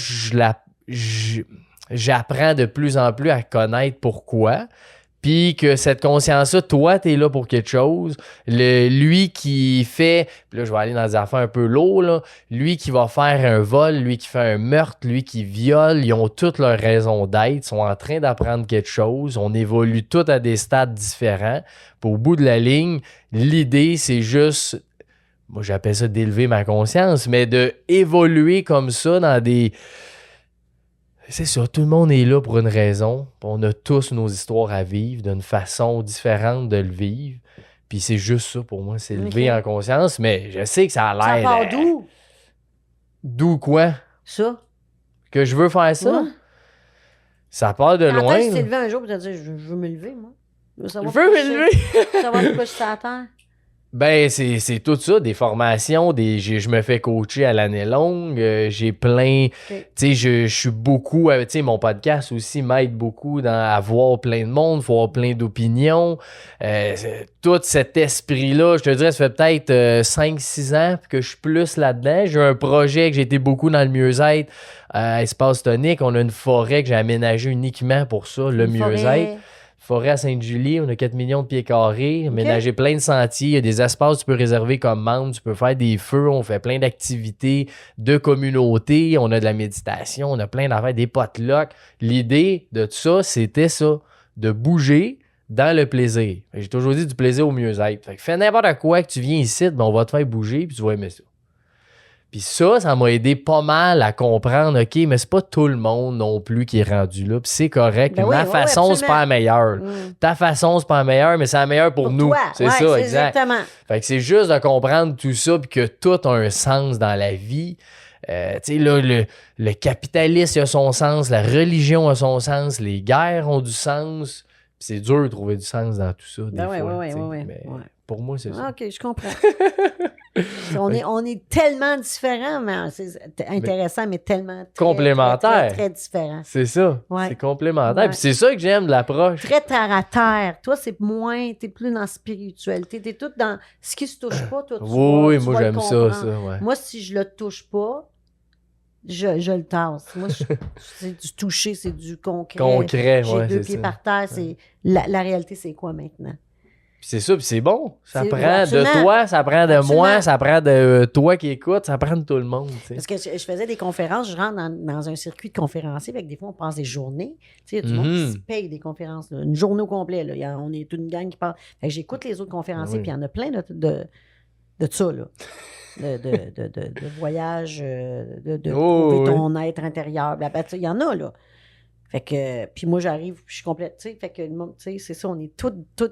j'apprends de plus en plus à connaître pourquoi. Puis que cette conscience-là, toi, t'es là pour quelque chose. Lui qui fait, puis là, je vais aller dans des affaires un peu lourdes, là. Lui qui va faire un vol, lui qui fait un meurtre, lui qui viole, ils ont toutes leurs raisons d'être, ils sont en train d'apprendre quelque chose. On évolue tous à des stades différents. Puis au bout de la ligne, l'idée, c'est juste, moi, j'appelle ça d'élever ma conscience, mais de évoluer comme ça dans des... C'est ça, tout le monde est là pour une raison. On a tous nos histoires à vivre d'une façon différente de le vivre. Puis c'est juste ça pour moi, c'est élever en conscience. Mais je sais que ça a l'air... Ça part d'où? D'où quoi? Ça. Que je veux faire ça? Ouais. Ça part de loin. Tu t'es levé un jour et t'as dit, je veux me lever, moi. Je veux me lever! Savoir pourquoi je suis à terre. Ben, c'est tout ça, des formations, je me fais coacher à l'année longue, j'ai plein, tu sais, je suis beaucoup, tu sais, mon podcast aussi m'aide beaucoup à voir plein de monde, voir plein d'opinions, tout cet esprit-là, je te dirais, ça fait peut-être 5-6 ans que je suis plus là-dedans. J'ai un projet que j'ai été beaucoup dans le mieux-être, Espace Tonique, on a une forêt que j'ai aménagée uniquement pour ça, le mieux-être. Forêt à Sainte-Julie, on a 4 millions de pieds carrés, aménagé plein de sentiers, il y a des espaces que tu peux réserver comme membre, tu peux faire des feux, on fait plein d'activités de communauté, on a de la méditation, on a plein d'affaires, des potlucks. L'idée de tout ça, c'était ça, de bouger dans le plaisir. J'ai toujours dit du plaisir au mieux-être. Fait que fais n'importe quoi que tu viens ici, ben on va te faire bouger puis tu vas aimer ça. Puis ça m'a aidé pas mal à comprendre, OK, mais c'est pas tout le monde non plus qui est rendu là. Puis c'est correct. Ben ma façon, c'est pas la meilleure. Ta façon, c'est pas la meilleure, mais c'est la meilleure pour nous. Toi. C'est ça, exactement. Fait que c'est juste de comprendre tout ça puis que tout a un sens dans la vie. Tu sais, là, le capitalisme a son sens, la religion a son sens, les guerres ont du sens. Puis c'est dur de trouver du sens dans tout ça, des fois. Mais pour moi, c'est ça. OK, je comprends. On est tellement différents, mais c'est intéressant, mais tellement complémentaire. Très, très différents. C'est ça. Ouais. C'est complémentaire. Puis c'est ça que j'aime de l'approche. Très terre à terre. Toi, c'est moins, t'es plus dans la spiritualité. T'es tout dans ce qui se touche pas, toi, oui, moi, j'aime ça. Ouais. Moi, si je le touche pas, je le tasse. Moi, c'est du toucher, c'est du concret. J'ai 2 pieds par terre. C'est, la réalité, c'est quoi maintenant? Puis c'est ça, puis c'est bon. Ça prend de toi, ça prend de moi, ça prend de toi qui écoutes, ça prend de tout le monde. T'sais. Parce que je faisais des conférences, je rentre dans un circuit de conférenciers, avec des fois, on passe des journées. Tu sais, il y a du monde qui se paye des conférences, là, une journée au complet. Là. On est une gang qui parle. Fait que j'écoute les autres conférenciers, puis il y en a plein de ça, là. De voyages, de trouver ton être intérieur. Il y en a, là. Fait que, puis moi, j'arrive, puis je suis complète, tu sais, fait que, tu sais, c'est ça, on est tous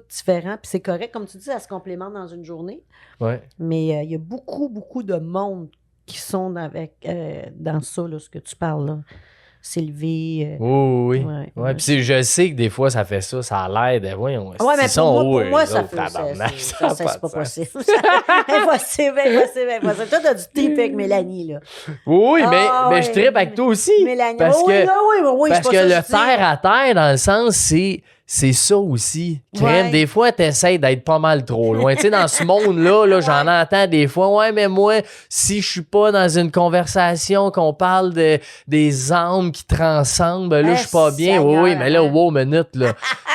différents, puis c'est correct, comme tu dis, ça se complémente dans une journée. Ouais. Mais il y a beaucoup, beaucoup de monde qui sont dans ça, là, ce que tu parles, là. S'élever. Oui. Puis je sais que des fois, ça fait ça, ça l'aide. Voyons, mais pour moi, ça fait ça. C'est pas possible. Impossible. Toi, t'as du type avec Mélanie, là. Oui, mais je trippe avec toi aussi. Mélanie, parce que le terre à terre, dans le sens, c'est ça aussi. Crème, des fois, t'essaies d'être pas mal trop loin. Tu sais, dans ce monde-là, j'en entends des fois. Mais moi, si je suis pas dans une conversation qu'on parle des âmes qui transcendent, ben là, je suis pas bien. Oui, mais là, minute, là.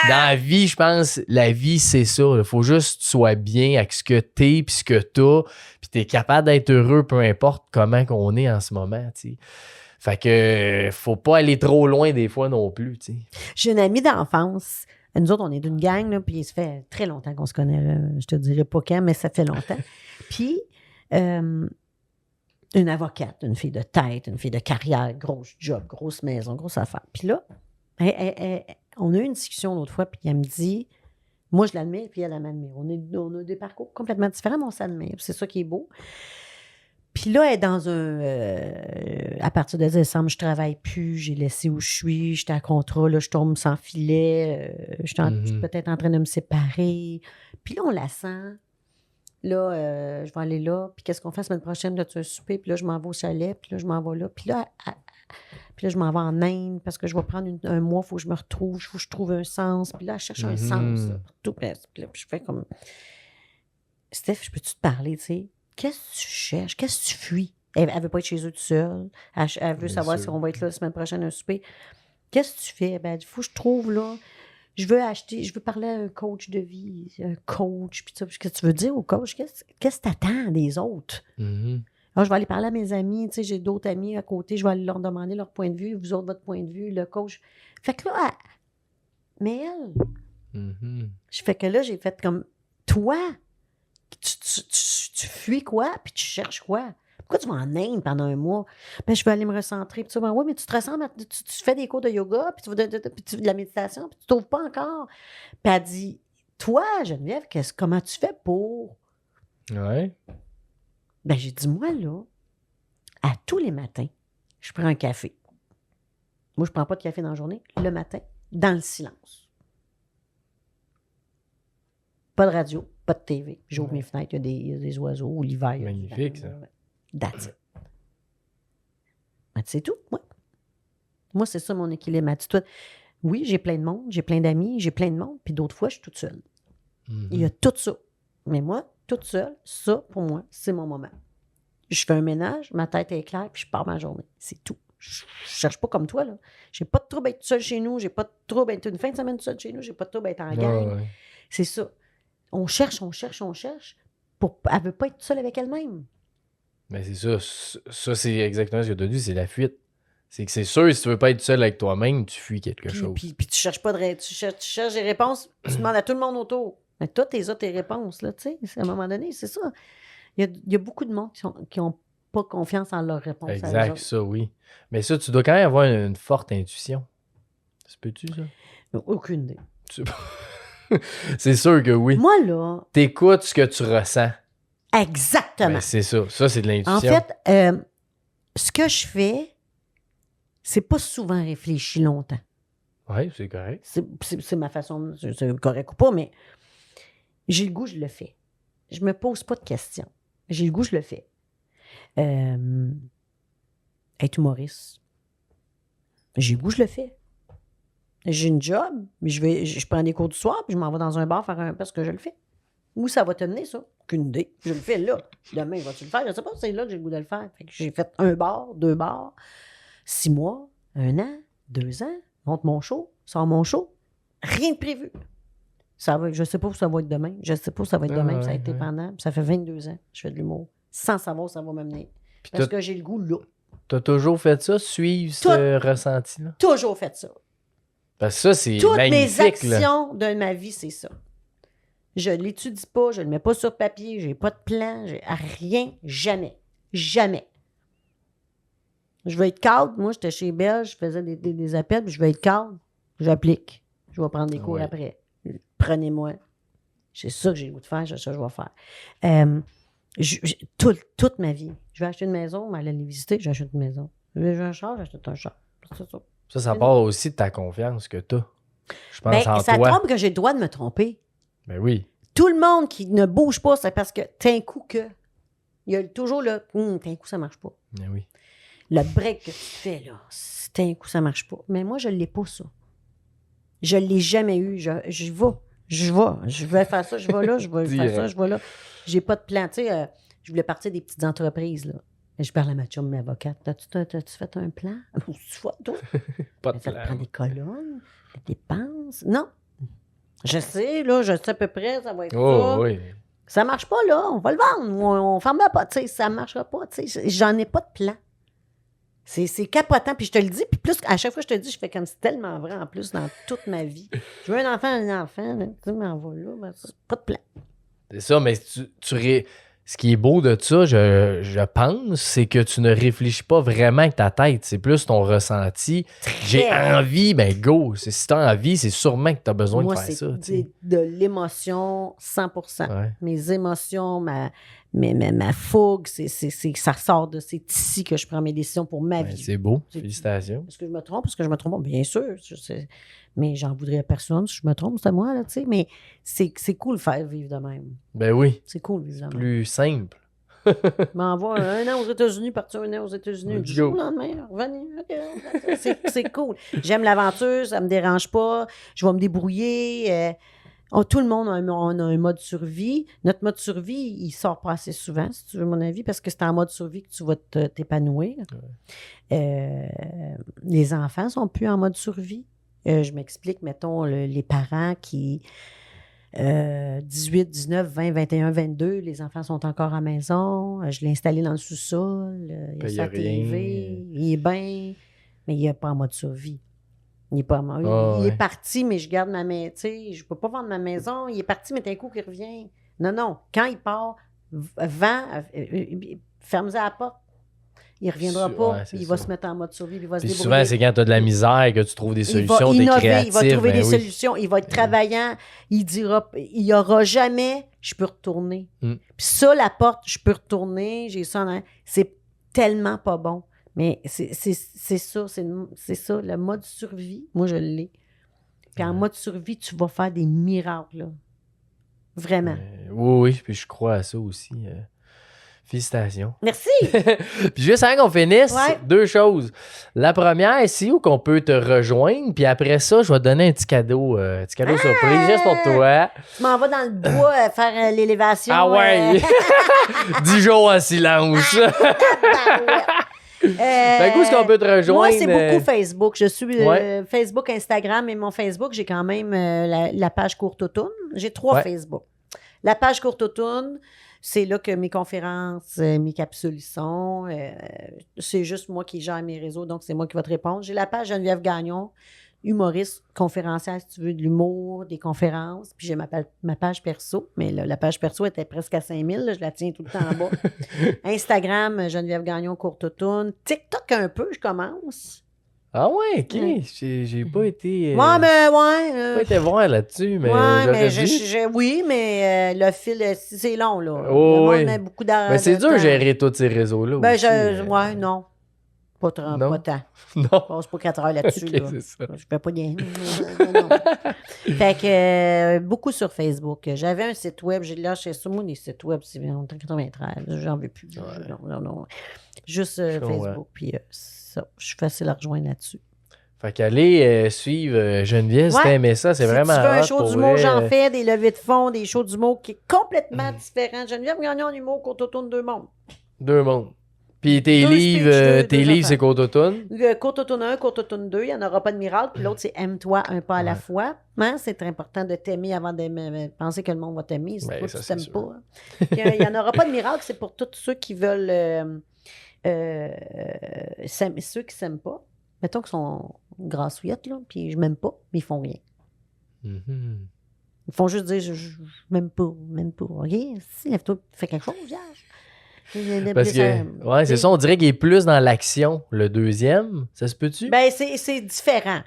Dans la vie, je pense, la vie, c'est ça. Il faut juste que tu sois bien avec ce que t'es puis ce que t'as. Puis t'es capable d'être heureux, peu importe comment qu'on est en ce moment, tu sais. Fait que faut pas aller trop loin des fois non plus, tu sais. J'ai une amie d'enfance. Nous autres, on est d'une gang, là, puis ça fait très longtemps qu'on se connaît. Là. Je te dirais pas quand, mais ça fait longtemps. Puis, une avocate, une fille de tête, une fille de carrière, grosse job, grosse maison, grosse affaire. Puis là, on a eu une discussion l'autre fois, puis elle me dit, moi, je l'admire, puis elle m'admire. On a des parcours complètement différents, mais on s'admire. C'est ça qui est beau. Puis là, elle est dans à partir de décembre, je travaille plus, j'ai laissé où je suis, j'étais à contrat, là, je tombe sans filet, je suis peut-être en train de me séparer. Puis là, on la sent. Là, je vais aller là, puis qu'est-ce qu'on fait la semaine prochaine? Là, tu as un souper, puis là, je m'en vais au chalet, puis là, je m'en vais là. Puis là, je m'en vais en Inde, parce que je vais prendre un mois, il faut que je me retrouve, il faut que je trouve un sens. Puis là, je cherche un sens, là, partout. Puis là, je fais comme... Steph, je peux-tu te parler, tu sais? Qu'est-ce que tu cherches? Qu'est-ce que tu fuis? Elle ne veut pas être chez eux toute seule. Elle veut savoir si on va être là la semaine prochaine à un souper. Qu'est-ce que tu fais? Ben, il faut que je trouve, là, je veux parler à un coach de vie, un coach, puis ça, qu'est-ce que tu veux dire au coach? Qu'est-ce que t'attends des autres? Alors, je vais aller parler à mes amis, tu sais, j'ai d'autres amis à côté, je vais aller leur demander leur point de vue, vous autres, votre point de vue, le coach. Fait que là, mais elle, je fais que là, j'ai fait comme, toi, tu fuis quoi, puis tu cherches quoi? Pourquoi tu vas en Inde pendant un mois? Ben, je vais aller me recentrer. Puis tu vas, oui, mais tu te ressembles, tu fais des cours de yoga, puis tu fais de la méditation, puis tu t'ouvres pas encore. Puis elle dit, toi, Geneviève, comment tu fais pour? Ouais. Ben, j'ai dit, moi, là, à tous les matins, je prends un café. Moi, je prends pas de café dans la journée. Le matin, dans le silence. Pas de radio, pas de TV. J'ouvre mes fenêtres, il y a des oiseaux, ou l'hiver. Magnifique, ça. That's it. Ben, c'est tout, moi. Moi, c'est ça mon équilibre. Elle dit, toi, oui, j'ai plein de monde, j'ai plein d'amis, j'ai plein de monde, puis d'autres fois, je suis toute seule. Il y a tout ça. Mais moi, toute seule, ça, pour moi, c'est mon moment. Je fais un ménage, ma tête est claire, puis je pars ma journée. C'est tout. Je cherche pas comme toi, là. J'ai pas de trouble à être seule chez nous, j'ai pas de trouble à être une fin de semaine seule chez nous, j'ai pas de trouble à être en gang. Ouais. C'est ça. On cherche. Elle veut pas être seule avec elle-même. Mais c'est ça. Ça, c'est exactement ce que tu as dit, c'est la fuite. C'est que c'est sûr, si tu veux pas être seul avec toi-même, tu fuis quelque chose. Puis tu cherches pas tu cherches des réponses, tu demandes à tout le monde autour. Mais toi, tes réponses, là, tu sais, à un moment donné, c'est ça. Il y a beaucoup de monde qui ont pas confiance en leurs réponses. Exact, ça, oui. Mais ça, tu dois quand même avoir une forte intuition. Ça peut-tu, ça? Aucune idée. C'est sûr que oui. Moi, là... T'écoutes ce que tu ressens. Exactement. Ben, c'est ça. Ça, c'est de l'intuition. En fait, ce que je fais, c'est pas souvent réfléchi longtemps. Oui, c'est correct. C'est ma façon, c'est correct ou pas, mais j'ai le goût, je le fais. Je me pose pas de questions. J'ai le goût, je le fais. Être humoriste. J'ai le goût, je le fais. J'ai une job, mais je prends des cours du soir, puis je m'en vais dans un bar faire parce que je le fais. Où ça va te mener, ça? Aucune idée. Je le fais là. Demain, vas-tu le faire? Je sais pas, c'est là que j'ai le goût de le faire. Fait que j'ai fait 1 bar, 2 bars, 6 mois, 1 an, 2 ans, monte mon show, sors mon show. Rien de prévu. Je sais pas où ça va être demain. Je sais pas où ça va être demain. Ça a été pendant. Ça fait 22 ans que je fais de l'humour. Sans savoir où ça va m'amener. Parce que j'ai le goût là. T'as toujours fait ça, suivre ce ressenti-là? Toujours fait ça. Parce que ça, c'est toutes magnifique. Toutes mes actions de ma vie, c'est ça. Je ne l'étudie pas, je ne le mets pas sur papier, je n'ai pas de plan, rien, jamais. Jamais. Je veux être cadre. Moi, j'étais chez Belle, je faisais des appels, puis je veux être cadre. J'applique. Je vais prendre des cours après. Prenez-moi. C'est ça que j'ai le goût de faire, c'est ça que je vais faire. Toute ma vie. Je vais acheter une maison, mais aller les visiter, j'achète une maison. Je veux un char, j'achète un char. C'est ça. Ça part aussi de ta confiance que tu as. Je pense en ça toi. trompe que j'ai le droit de me tromper. Ben oui. Tout le monde qui ne bouge pas, c'est parce que t'as un coup que. Il y a toujours le t'as un coup, ça marche pas. Ben oui. Le break que tu fais, là, t'as un coup, ça marche pas. Mais moi, je l'ai pas, ça. Je l'ai jamais eu. Je vais faire ça, je vais là, je vais faire ça, je vais là. J'ai pas de plan. Tu sais, je voulais partir des petites entreprises, là. Je parle à ma chum, ma avocate. T'as-tu fait un plan? Tu vois, toi? Pas de plan. plan. Prends des colonnes, des dépenses. Non. Je sais à peu près, ça va être ça. Oui. Ça marche pas, là, on va le vendre. On ferme la porte, tu sais, ça marchera pas, tu sais. J'en ai pas de plan. C'est capotant, puis je te le dis, puis plus, à chaque fois que je te le dis, je fais comme c'est tellement vrai, en plus, dans toute ma vie. Je veux un enfant, là, tu m'en vas là, ben, pas de plan. C'est ça, mais ce qui est beau de ça, je pense, c'est que tu ne réfléchis pas vraiment avec ta tête. C'est plus ton ressenti. J'ai envie, ben go. Si t'as envie, c'est sûrement que t'as besoin de faire ça. Moi, c'est de l'émotion 100%. Ouais. Mes émotions, ma fougue, ça sort de c'est ici que je prends mes décisions pour ma vie. C'est beau. Félicitations. Est-ce que je me trompe? Est-ce que je me trompe? Bien sûr. Mais j'en voudrais à personne si je me trompe, c'est à moi, là, tu sais. Mais c'est cool de faire vivre de même. Ben oui. C'est cool de vivre de même. Plus simple. Je m'envoie 1 an aux États-Unis, partir 1 an aux États-Unis. Du jour au lendemain, revenir. Okay. C'est cool. J'aime l'aventure, ça me dérange pas. Je vais me débrouiller. Tout le monde a un mode survie. Notre mode survie, il sort pas assez souvent, si tu veux mon avis, parce que c'est en mode survie que tu vas t'épanouir. Les enfants sont plus en mode survie. Je m'explique, mettons, les parents qui... 18, 19, 20, 21, 22, les enfants sont encore à la maison. Je l'ai installé dans le sous-sol. Il y a sa TV. Il est bien, mais il n'est pas en mode survie. Il est pas mort. Il est parti, mais je garde ma maison. Tu sais, je ne peux pas vendre ma maison. Il est parti, mais d'un coup, il revient. Non. Quand il part, ferme-en la porte. Il ne reviendra pas, il va se mettre en mode survie, il va se débrouiller. Souvent, c'est quand tu as de la misère que tu trouves des solutions, tu es créatif. Il va trouver des solutions, il va être travaillant, il n'y aura jamais « je peux retourner ». Puis ça, la porte « je peux retourner », j'ai ça, c'est tellement pas bon. Mais c'est ça, le mode survie, moi je l'ai. Puis en mode survie, tu vas faire des miracles, là. Vraiment. Oui, puis je crois à ça aussi. Félicitations. Merci. Puis juste avant qu'on finisse, deux choses. La première, c'est où qu'on peut te rejoindre. Puis après ça, je vais te donner un petit cadeau surprise juste pour toi. Tu m'en vas dans le bois faire l'élévation. Ah ouais! 10 jours en silence. Fait où est-ce qu'on peut te rejoindre? Moi, c'est beaucoup Facebook. Je suis Facebook, Instagram et mon Facebook, j'ai quand même la page Courte Automne. J'ai 3 Facebook. La page Courte Automne, c'est là que mes conférences, mes capsules sont. C'est juste moi qui gère mes réseaux, donc c'est moi qui vais te répondre. J'ai la page Geneviève Gagnon, humoriste, conférencière, si tu veux, de l'humour, des conférences. Puis j'ai ma page perso, mais là, la page perso était presque à 5000. Je la tiens tout le temps en bas. Instagram, Geneviève Gagnon, Courte Automne. TikTok un peu, je commence. Ah ouais, OK. J'ai pas été... pas été voir là-dessus, mais oui, mais le fil, c'est long, là. Oh, le monde met beaucoup d'argent. Mais c'est dur de gérer tous ces réseaux-là aussi. Non. Pas tant. Non. Je passe pas 4 heures là-dessus. Okay, là. C'est ça. Je fais pas bien. Non. Fait que beaucoup sur Facebook. J'avais un site web, j'ai lâché ça. Moi, les sites web, c'est en 93. J'en veux plus. Non. Juste Facebook. Puis ça, je suis facile à rejoindre là-dessus. Fait qu'allez suivre Geneviève, si t'aimais ça, c'est vraiment Si tu veux un show d'humour, j'en fais, des levées de fonds, des shows d'humour qui est complètement différent. Geneviève Gagnon en humour, Courte Automne, 2 mondes. 2 mondes. Puis tes livres, c'est Courte Automne? Courte Automne 1, Courte Automne 2, il n'y en aura pas de miracle. Puis l'autre, c'est aime-toi un pas à la fois. Hein? C'est très important de t'aimer avant de penser que le monde va t'aimer. C'est toi, tu t'aimes pas. Hein? Puis il n'y en aura pas de miracle, c'est pour tous ceux qui veulent... ceux qui s'aiment pas. Mettons qu'ils sont grassouillettes, là, puis je m'aime pas, mais ils font rien. Mm-hmm. Ils font juste dire je m'aime pas. OK? Si, lève-toi, fais quelque chose, vierge. Parce que, c'est ça, on dirait qu'il est plus dans l'action, le deuxième. Ça se peut-tu? Ben, c'est différent.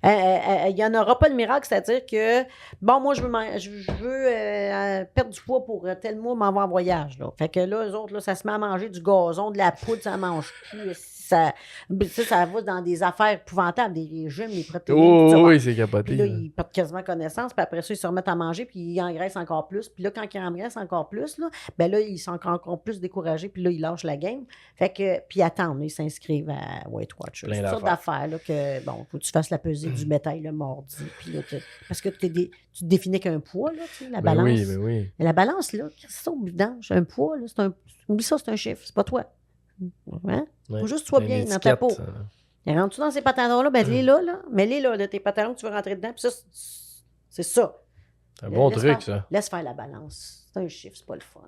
Il n'y en aura pas de miracle, c'est-à-dire que, bon, moi, je veux perdre du poids pour tel mois, m'en va en voyage. Là. Fait que là, eux autres, là, ça se met à manger du gazon, de la poudre, ça mange plus. Ça va dans des affaires épouvantables, des régimes, des protéines. Oui, c'est capoté. Puis là, ils perdent quasiment connaissance, puis après ça, ils se remettent à manger, puis ils engraissent encore plus. Puis là, quand ils engraissent encore plus, là, ben là, ils sont encore plus découragés, puis là, ils lâchent la game. Fait que, puis attendent, ils s'inscrivent à Weight Watchers. C'est une sorte d'affaires, là, que, bon, faut que tu fasses la pesée du bétail le mardi. Puis là, parce que tu te définis qu'un poids, là, tu sais, la balance. Oui. Mais la balance, là, c'est ça au vidange. Un poids, là, oublie ça, c'est un chiffre, c'est pas toi. Hein? Faut juste que tu sois bien dans ta peau. Rentres-tu dans ces pantalons-là? Ben, les là. Mets-les là, tes pantalons, tu veux rentrer dedans. Puis ça, c'est ça. C'est un bon truc, ça. Laisse faire la balance. C'est un chiffre, c'est pas le fun.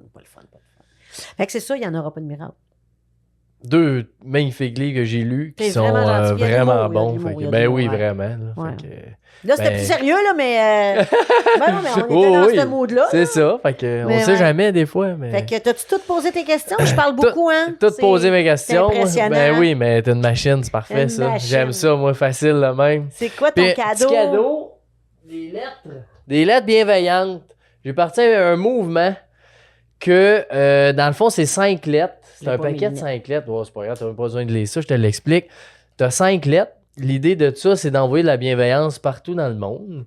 Fait que c'est ça, il n'y en aura pas de miracle. 2 magnifiques livres que j'ai lus qui sont vraiment bons. Ben oui, vraiment. Là, c'était plus sérieux, là, mais... on était dans ce mood-là. C'est ça. Fait que on sait jamais, des fois. Mais... Fait que t'as-tu tout posé tes questions? Je parle beaucoup, hein? Tout posé mes questions. C'est impressionnant. Ben oui, mais t'es une machine, c'est parfait, ça. J'aime ça, moi, facile, là, même. C'est quoi ton cadeau? Petit cadeau, des lettres. Des lettres bienveillantes. J'ai parti à un mouvement que, dans le fond, c'est 5 lettres. C'est un paquet de 5 lettres. Oh, c'est pas grave, t'as même pas besoin de lire ça, je te l'explique. T'as 5 lettres. L'idée de ça, c'est d'envoyer de la bienveillance partout dans le monde.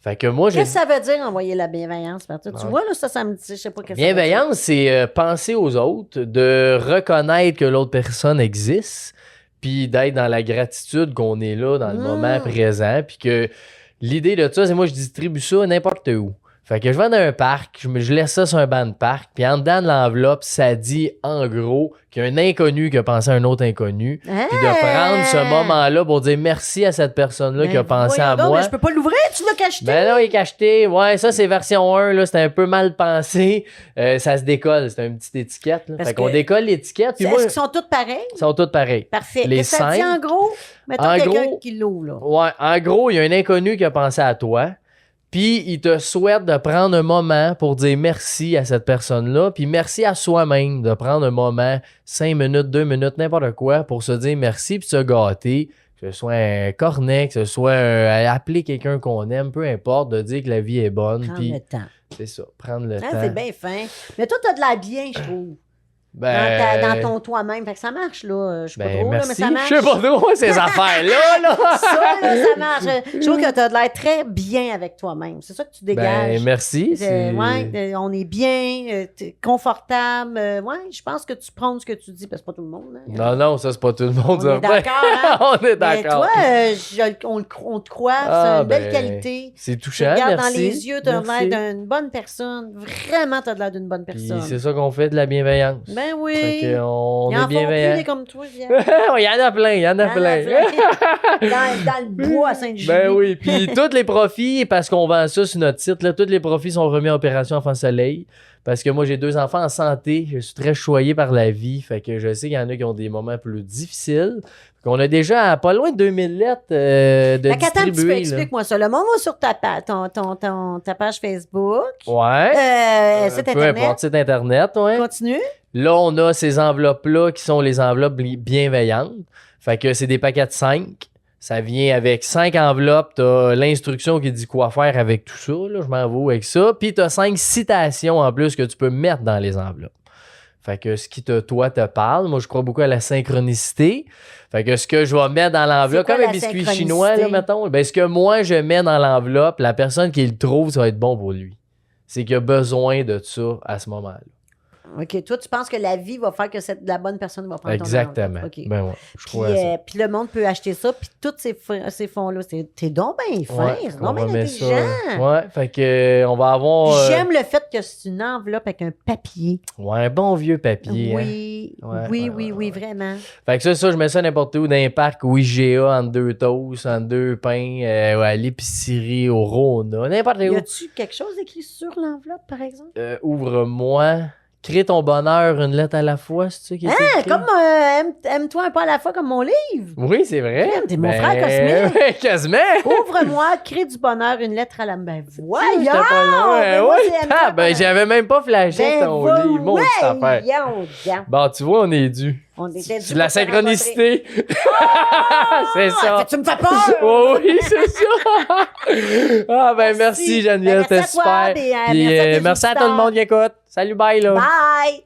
Fait que moi, qu'est-ce que ça veut dire, envoyer la bienveillance partout? Tu vois, là, ça me dit, je sais pas qu'est-ce que ça veut dire. Bienveillance, c'est penser aux autres, de reconnaître que l'autre personne existe, puis d'être dans la gratitude qu'on est là dans le moment présent, puis que l'idée de ça, c'est moi, je distribue ça n'importe où. Fait que je vais dans un parc, je laisse ça sur un banc de parc, puis en dedans de l'enveloppe, ça dit en gros qu'il y a un inconnu qui a pensé à un autre inconnu, puis de prendre ce moment-là pour dire merci à cette personne-là qui a pensé à moi. Mais je peux pas l'ouvrir, tu l'as cacheté. Ben non, il est cacheté. Ouais, ça c'est version 1, là, c'était un peu mal pensé. Ça se décolle, c'est une petite étiquette. Là. Fait qu'on décolle l'étiquette. Est-ce qu'ils sont toutes pareilles? Ils sont toutes pareilles. Parfait. Les ça dit en gros? Mettons quelqu'un qui l'ouvre, là. Ouais, en gros, il y a un inconnu qui a pensé à toi. Puis, il te souhaite de prendre un moment pour dire merci à cette personne-là. Puis, merci à soi-même de prendre un moment, 5 minutes, 2 minutes, n'importe quoi, pour se dire merci puis se gâter. Que ce soit un cornet, que ce soit appeler quelqu'un qu'on aime, peu importe, de dire que la vie est bonne. Prendre le temps. C'est ça, prendre le temps. C'est bien fin. Mais toi, t'as de l'air bien, je trouve. Dans ton toi-même. Fait que ça marche, là. Je sais pas trop, là, mais ça marche. Je sais pas trop, ces affaires-là, là. Ça, là, ça marche. Je trouve que t'as de l'air très bien avec toi-même. C'est ça que tu dégages. Merci. Ouais, on est bien, t'es confortable. Ouais, je pense que tu prends ce que tu dis, parce que c'est pas tout le monde. Hein. Non, ça, c'est pas tout le monde. On est d'accord, hein? On est d'accord. Mais toi, on te croit, c'est une belle qualité. C'est touchant, tu regardes merci. dans les yeux, t'as l'air d'une bonne personne. Vraiment, t'as l'air d'une bonne personne. Puis c'est ça qu'on fait, de la bienveillance. Ben oui. Fait qu'on est bienveillant. Plus comme toi, il y en a plein, dans le bois à Sainte-Julie. Ben oui, puis tous les profits, parce qu'on vend ça sur notre site, là, tous les profits sont remis à Opération Enfant Soleil. Parce que moi, j'ai 2 enfants en santé. Je suis très choyé par la vie. Fait que je sais qu'il y en a qui ont des moments plus difficiles. On a déjà pas loin de 2000 lettres de distribuer. Explique-moi ça. Le monde va sur ta page Facebook. Ouais. Site peu Internet. importe, site Internet, ouais. Continue. Là, on a ces enveloppes-là qui sont les enveloppes bienveillantes. Fait que c'est des paquets de 5. Ça vient avec 5 enveloppes. T'as l'instruction qui dit quoi faire avec tout ça. Là, je m'en vais avec ça. Puis t'as 5 citations en plus que tu peux mettre dans les enveloppes. Fait que ce qui te parle, moi je crois beaucoup à la synchronicité. Fait que ce que je vais mettre dans l'enveloppe, comme un biscuit chinois, là, mettons, ben ce que moi je mets dans l'enveloppe, la personne qui le trouve, ça va être bon pour lui. C'est qu'il a besoin de ça à ce moment-là. OK. Toi, tu penses que la vie va faire que la bonne personne va prendre Exactement. ton enveloppe. Ben ouais, je crois à ça. Puis le monde peut acheter ça, puis tous ces fonds-là, t'es donc bien fin, c'est donc bien intelligent. Ouais, fait que on va avoir... J'aime le fait que c'est une enveloppe avec un papier. Ouais, un bon vieux papier. Oui, hein? oui, vraiment. Fait que ça, je mets ça n'importe où, dans un parc ou IGA, entre 2 toasts, entre 2 pains, à l'épicerie, au Rona, n'importe où. Y a-tu quelque chose écrit sur l'enveloppe, par exemple? Ouvre-moi... Crée ton bonheur, une lettre à la fois, c'est ça qui est écrit? Comme aime-toi un pas à la fois, comme mon livre. Oui, c'est vrai. T'es mon frère Cosme. Cosme. Ouvre-moi, crée du bonheur, une lettre à la... Ben voyons! J'avais même pas flashé ton livre. Mon affaire. Bon, tu vois, on est dû. C'est la synchronicité. C'est ça. Tu me fais peur! Oui, c'est ça. Merci Geneviève, c'était super. Merci à tout le monde qui écoute. Salut, bye là. Bye!